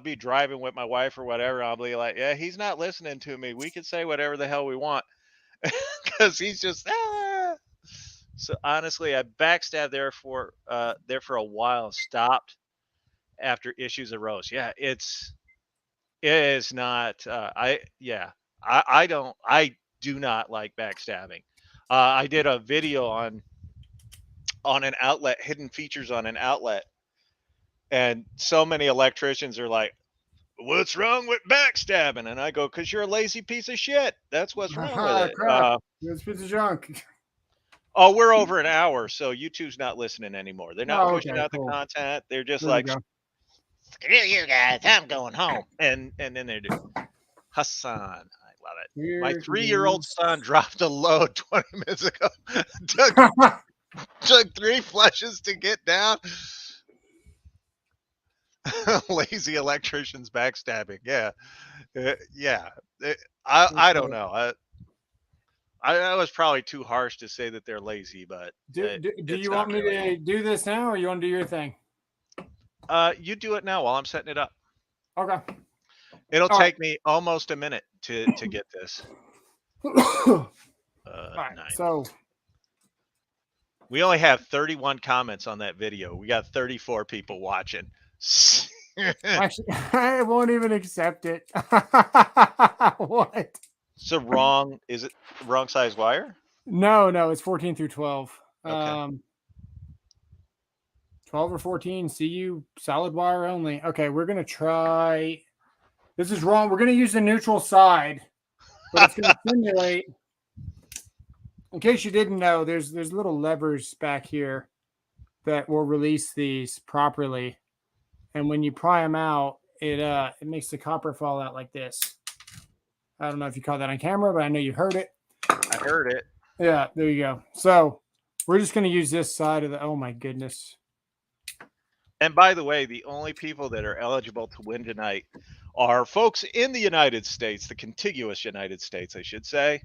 be driving with my wife or whatever. I'll be like, yeah, he's not listening to me. We can say whatever the hell we want. Because he's just So honestly, I backstabbed there for a while and stopped after issues arose. Yeah, it is not. I do not like backstabbing. I did a video on an outlet, hidden features on an outlet, and so many electricians are like, what's wrong with backstabbing? And I go, because you're a lazy piece of shit. That's what's wrong with it. Crap. This piece of junk. Oh, we're over an hour, so YouTube's not listening anymore. They're not pushing out cool. the content. They're just There like, screw you guys, I'm going home. And then they do. Hassan, I love it. My 3-year-old son dropped a load 20 minutes ago. took 3 flushes to get down. Lazy electricians backstabbing. Yeah. Yeah. I don't know. I was probably too harsh to say that they're lazy, but do you want me to do this now, or you want to do your thing? You do it now while I'm setting it up. Okay. It'll take me almost a minute to get this. All right. Nice. So we only have 31 comments on that video. We got 34 people watching. actually, I won't even accept it. What? So is it wrong size wire? No, it's 14 through 12. Okay. 12 or 14, CU solid wire only. Okay, we're gonna try. This is wrong. We're gonna use the neutral side, but it's gonna simulate. In case you didn't know, there's little levers back here that will release these properly, and when you pry them out, it makes the copper fall out like this. I don't know if you caught that on camera, but I know you heard it. I heard it. Yeah, there you go. So we're just going to use this side of the, oh my goodness. And by the way, the only people that are eligible to win tonight are folks in the United States, the contiguous United States, I should say,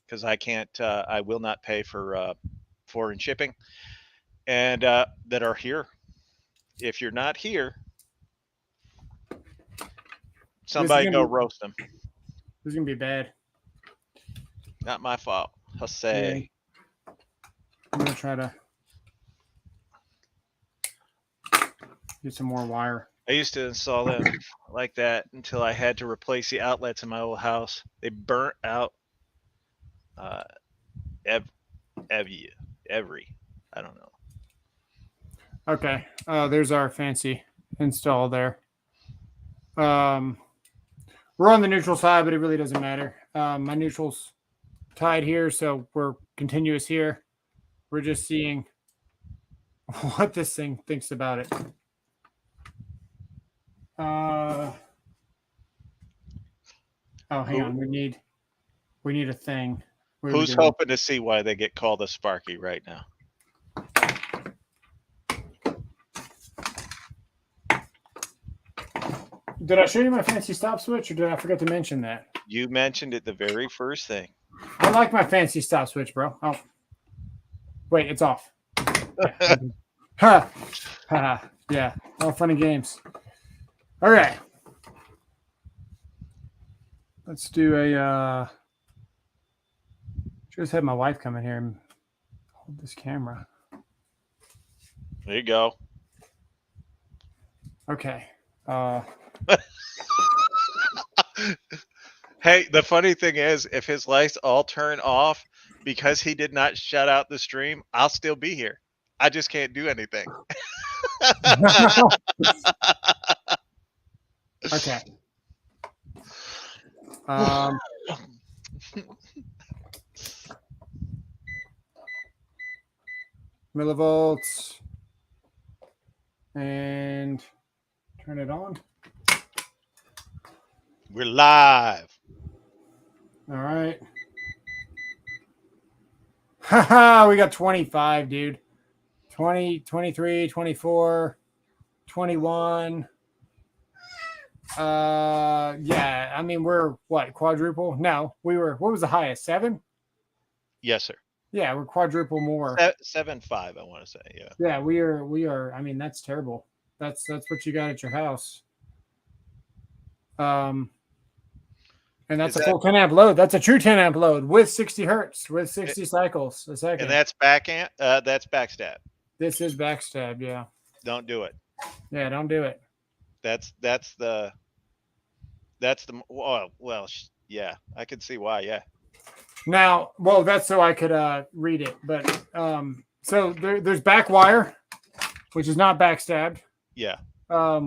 because I will not pay for foreign shipping, and that are here. If you're not here, somebody go roast them. This is going to be bad. Not my fault. Jose. Yeah. I'm going to try to get some more wire. I used to install them like that until I had to replace the outlets in my old house. They burnt out every. I don't know. Okay. There's our fancy install there. We're on the neutral side, but it really doesn't matter. My neutral's tied here, so we're continuous here. We're just seeing what this thing thinks about it. Oh, hang on. We need a thing. Who's hoping to see why they get called a Sparky right now? Did I show you my fancy stop switch, or did I forget to mention that? You mentioned it the very first thing. I like my fancy stop switch, bro. Oh, wait, it's off. Ha! Ha! Yeah, all fun and games. All right. Let's do a. Just had my wife come in here and hold this camera. There you go. Okay. Hey, the funny thing is, if his lights all turn off because he did not shut out the stream, I'll still be here. I just can't do anything. Okay. Millivolts. And turn it on. We're live. All right. Haha, we got 25, dude. 20, 23, 24, 21. Yeah, I mean, we're what, quadruple? No, we were, what was the highest? 7? Yes, sir. Yeah, we're quadruple more. 7.5, I want to say. Yeah. Yeah, we are. I mean, that's terrible. That's what you got at your house. And that's a full 10 amp load. That's a true 10 amp load with 60 hertz, with 60 cycles a second. And that's that's backstab. This is backstab. Yeah. Don't do it. Yeah, don't do it. That's the well, yeah, I can see why. Yeah. Now, well, that's so I could read it, but so there's back wire, which is not backstabbed. Yeah.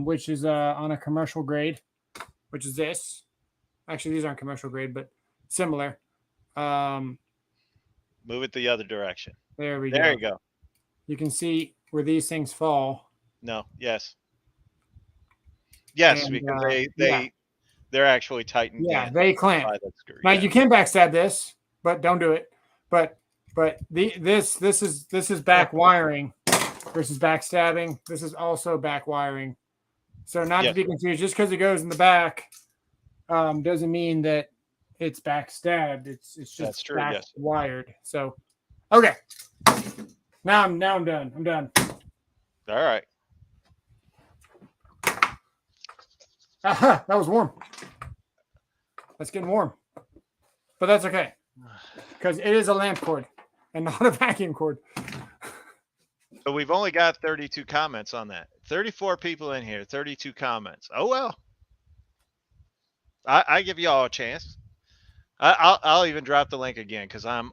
Which is on a commercial grade. which is this. Actually, these aren't commercial grade, but similar. Move it the other direction. There we There go. you go. You can see where these things fall. No. Yes. Yes, And, because yeah. they're actually tightened Yeah, in they clamp. by that screw. Now Yeah. you can backstab this, but don't do it. But this is back wiring versus backstabbing. This is also back wiring. So not to Yes. be confused, just because it goes in the back doesn't mean that it's backstabbed. It's That's just true, back yes. wired. So okay. Now I'm done. I'm done. All right. Aha, that was warm. That's getting warm. But that's okay. Because it is a lamp cord and not a vacuum cord. So we've only got 32 comments on that. 34 people in here, 32 comments. Oh well. I give you all a chance. I'll even drop the link again because I'm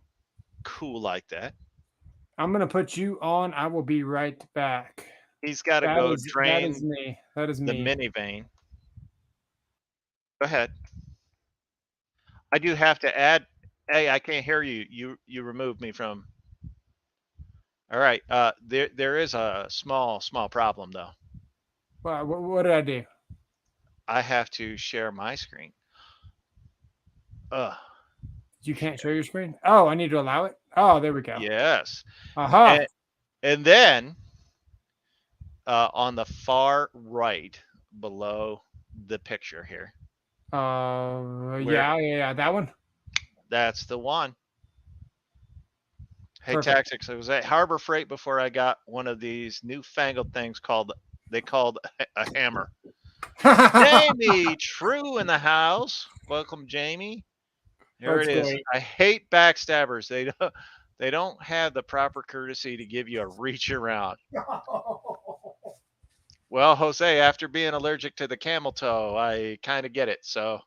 cool like that. I'm gonna put you on. I will be right back. He's got to go drain That is me. That is the me. mini vein. Go ahead. I do have to add. Hey, I can't hear you. You removed me from. All right. There is a small problem though. Well, what did I do? I have to share my screen. You can't show your screen? Oh, I need to allow it? Oh, there we go. Yes. Aha. And then on the far right below the picture here. Yeah, that one. That's the one. Hey, Perfect. Tactics, I was at Harbor Freight before I got one of these newfangled things called a hammer. Jamie True in the house. Welcome, Jamie. There That's it is. great. I hate backstabbers. They don't have the proper courtesy to give you a reach around. Well, Jose, after being allergic to the camel toe, I kind of get it. So,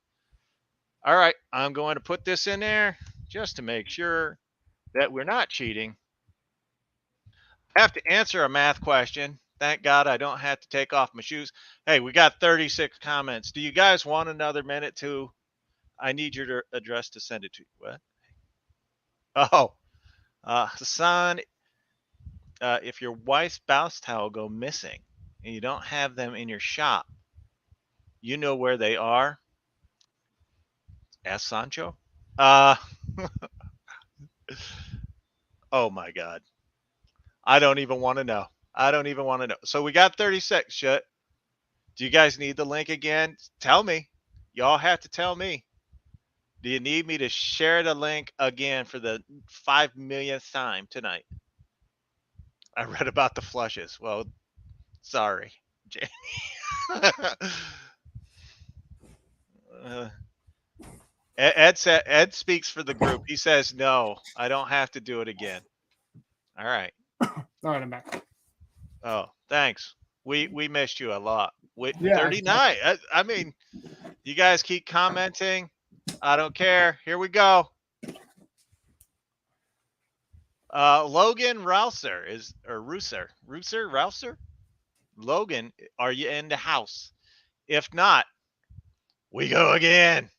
all right, I'm going to put this in there just to make sure that we're not cheating. I have to answer a math question. Thank God I don't have to take off my shoes. Hey, we got 36 comments. Do you guys want another minute to? I need your address to send it to you. What? Oh, Hassan, if your wife's bounce towel go missing and you don't have them in your shop, you know where they are? Ask Sancho. Oh my God. I don't even want to know. I don't even want to know. So we got 36. Shit. Do you guys need the link again? Tell me. Y'all have to tell me. Do you need me to share the link again for the 5 millionth time tonight? I read about the flushes. Well, sorry, Jamie. Ed speaks for the group. He says, no, I don't have to do it again. All right. All right, I'm back. Oh, thanks. We missed you a lot. Yeah, 39. I mean, you guys keep commenting. I don't care. Here we go. Logan Rouser Rouser? Logan, are you in the house? If not, we go again.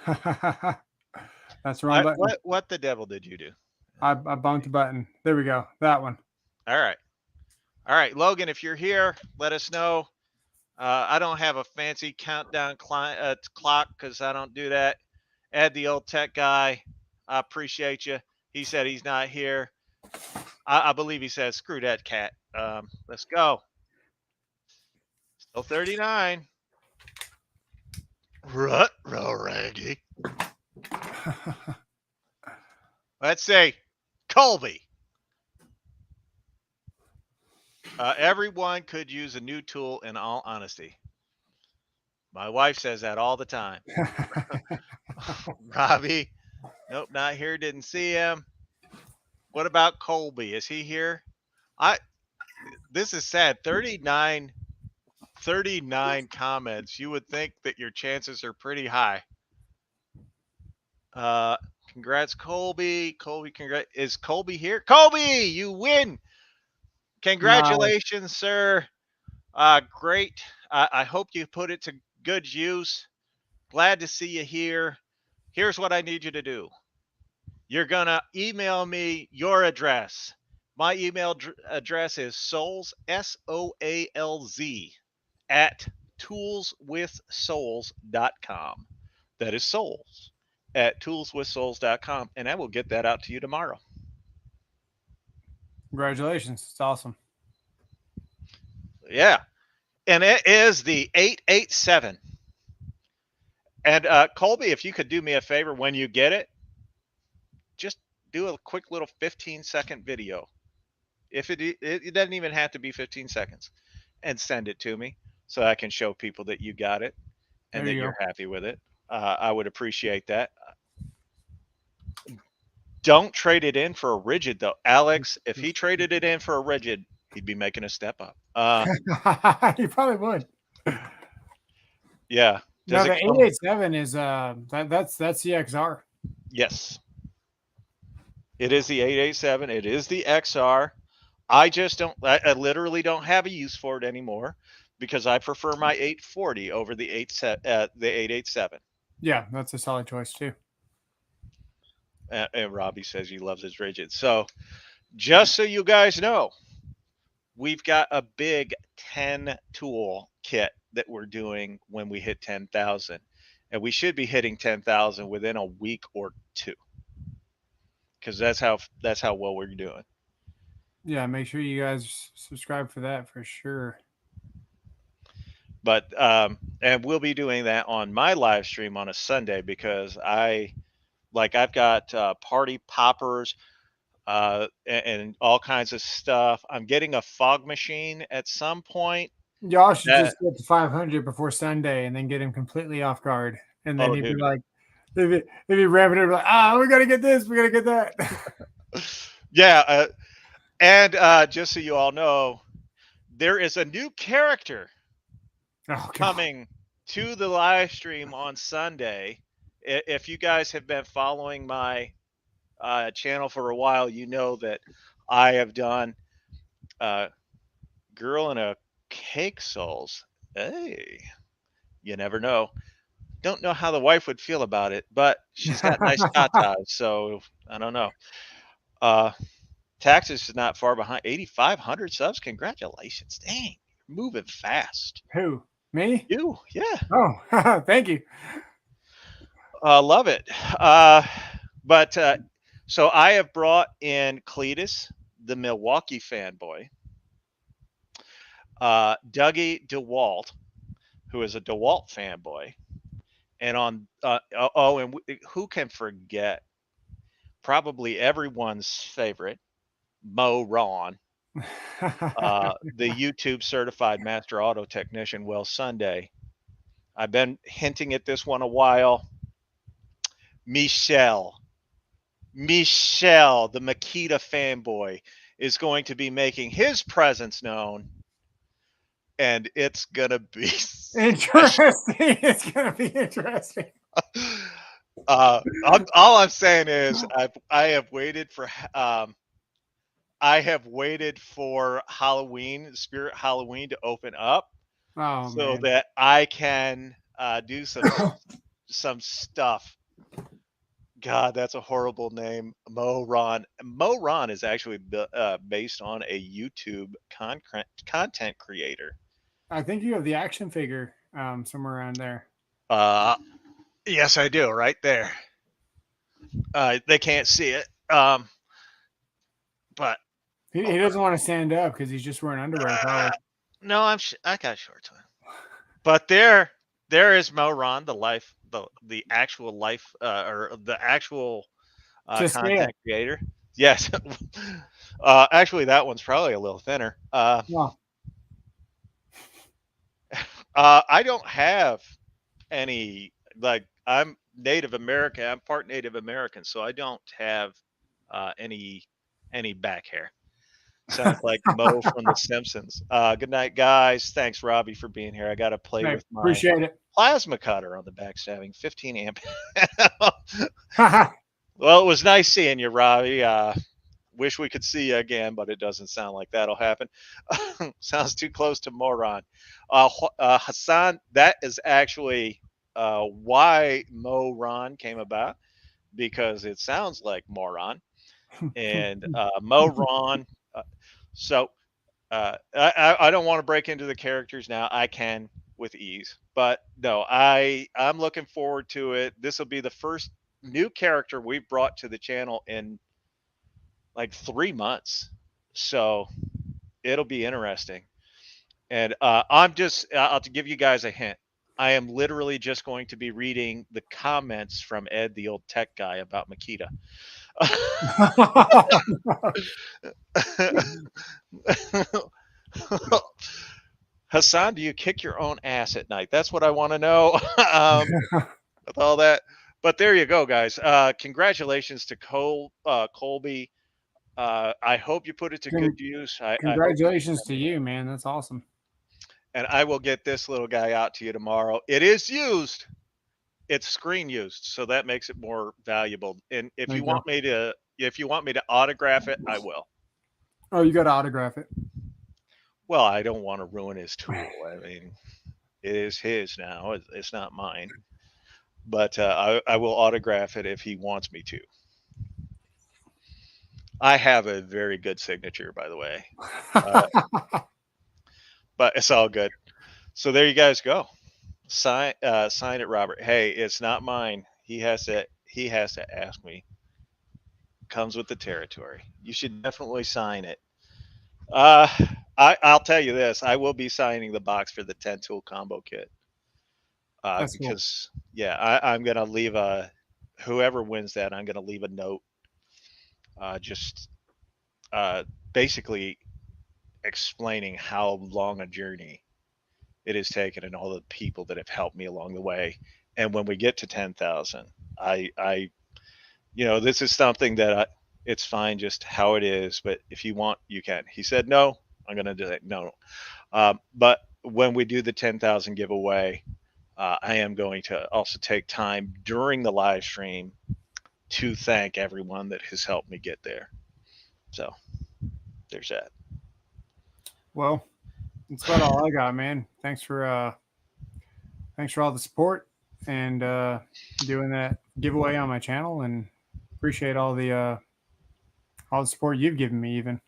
That's the wrong button. What the devil did you do? I bumped the button. There we go. That one. All right, Logan, if you're here, let us know. I don't have a fancy countdown clock because I don't do that. Ed, the old tech guy, I appreciate you. He said he's not here. I believe he says, screw that cat. Let's go. Still 39. Raggy. Let's say Colby. Everyone could use a new tool in all honesty. My wife says that all the time. Robbie, nope, not here. Didn't see him. What about Colby? Is he here? This is sad. 39 comments. You would think that your chances are pretty high. Congrats, Colby. Colby, congrats. Is Colby here? Colby, you win. Congratulations, sir. Great. I hope you put it to good use. Glad to see you here. Here's what I need you to do. You're going to email me your address. My email address is souls, SOALZ, at toolswithsouls.com. That is souls at toolswithsouls.com. And I will get that out to you tomorrow. Congratulations. It's awesome. Yeah. And it is the 887. And Colby, if you could do me a favor when you get it, just do a quick little 15-second video. If it doesn't even have to be 15 seconds, and send it to me so I can show people that you got it and that you're happy with it. I would appreciate that. Don't trade it in for a rigid though. Alex, if he traded it in for a rigid, he'd be making a step up. He probably would. Yeah. No, the 887 is that's the XR. Yes. It is the 887. It is the XR. I literally don't have a use for it anymore because I prefer my 840 over the 887. Yeah, that's a solid choice too. And Robbie says he loves his rigid. So just so you guys know, we've got a big 10 tool kit that we're doing when we hit 10,000, and we should be hitting 10,000 within a week or two, because that's how well we're doing. Yeah, make sure you guys subscribe for that for sure. But and we'll be doing that on my live stream on a Sunday, because I've got party poppers and all kinds of stuff. I'm getting a fog machine at some point. Y'all should just get to 500 before Sunday and then get him completely off guard. And then he'd be like, they'd be ramping it like, we got to get this, we got to get that. Yeah. And just so you all know, there is a new character coming to the live stream on Sunday. If you guys have been following my channel for a while, you know that I have done Girl in a Cake Souls. Hey, you never know. Don't know how the wife would feel about it, but she's got nice tatas, so I don't know. Taxes is not far behind. 8,500 subs. Congratulations. Dang, you're moving fast. Who? Me? You, yeah. Oh, thank you. Love it. So I have brought in Cletus, the Milwaukee fanboy, Dougie DeWalt, who is a DeWalt fanboy, and who can forget probably everyone's favorite, Mo Ron, the YouTube certified master auto technician, Will Sunday. I've been hinting at this one a while. Michelle, the Makita fanboy, is going to be making his presence known, and it's gonna be interesting. It's gonna be interesting. All I'm saying is I have waited for Halloween, Spirit Halloween, to open up, that I can do some stuff. God, that's a horrible name, Mo Ron. Mo Ron is actually based on a YouTube content creator. I think you have the action figure somewhere around there. Yes, I do, right there. They can't see it, but he doesn't want to stand up because he's just wearing underwear. No, I got shorts on. But there is Mo Ron, the actual life, or the actual content creator. Yes. Actually, that one's probably a little thinner. I don't have any, I'm Native American. I'm part Native American, so I don't have any back hair. Sounds like Mo from The Simpsons. Good night, guys. Thanks, Robbie, for being here. I got to play with my plasma cutter on the backstabbing 15 amp. Well, it was nice seeing you, Robbie. Wish we could see you again, but it doesn't sound like that'll happen. Sounds too close to moron. Hassan, that is actually why moron came about, because it sounds like moron. And moron. So I don't want to break into the characters now. I can with ease, but no, I'm looking forward to it. This will be the first new character we've brought to the channel in like 3 months, so it'll be interesting. And I'll give you guys a hint. I am literally just going to be reading the comments from Ed, the old tech guy, about Makita. Hassan, do you kick your own ass at night? That's what I want to know. With all that. But there you go, guys. Congratulations to Colby. I hope you put it to good use. Congratulations to you, man. That's awesome. And I will get this little guy out to you tomorrow. It is used. It's screen used, so that makes it more valuable. And if you want me to autograph it, I will. Oh, you got to autograph it. Well, I don't want to ruin his tool. I mean, it is his now. It's not mine. But I will autograph it if he wants me to. I have a very good signature, by the way. But it's all good. So there you guys go. Sign it, Robert. Hey, it's not mine. He has to ask me. Comes with the territory. You should definitely sign it. I'll tell you this. I will be signing the box for the 10 tool combo kit. Because cool. Yeah, I'm gonna leave whoever wins that, I'm gonna leave a note. Just basically explaining how long a journey it has taken and all the people that have helped me along the way. And when we get to 10,000, I this is something that it's fine just how it is, but if you want, you can. He said, no, I'm going to do that. No. But when we do the 10,000 giveaway, I am going to also take time during the live stream to thank everyone that has helped me get there. So there's that. Well, that's about all I got, man. Thanks for all the support and doing that giveaway on my channel, and appreciate all the support you've given me. Even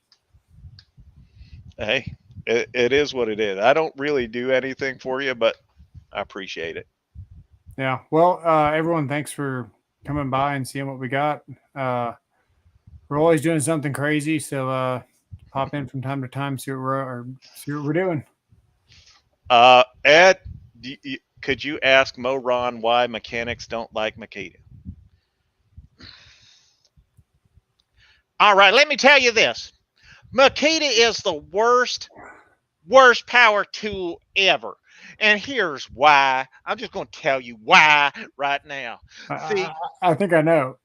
hey, it is what it is. I don't really do anything for you, but I appreciate it. Yeah. Well, everyone, thanks for coming by and seeing what we got. We're always doing something crazy, so pop in from time to time, see what we're doing. Ed, could you ask Moron why mechanics don't like Makita? All right, let me tell you this. Makita is the worst power tool ever. And here's why. I'm just going to tell you why right now. See, I think I know.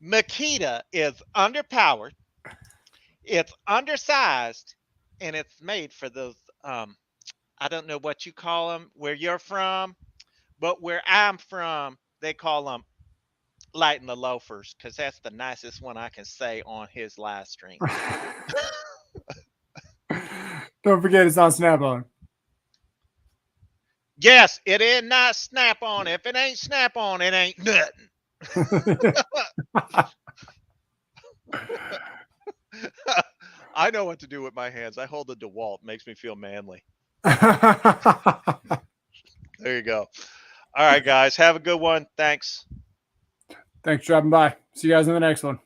Makita is underpowered. It's undersized, and it's made for those, I don't know what you call them where you're from, but where I'm from, they call them lighting the loafers, because that's the nicest one I can say on his live stream. Don't forget, it's on Snap-on. Yes, it is not Snap-on. If it ain't Snap-on, it ain't nothing. I know what to do with my hands. I hold a DeWalt. It makes me feel manly. There you go. All right, guys. Have a good one. Thanks. Thanks for dropping by. See you guys in the next one.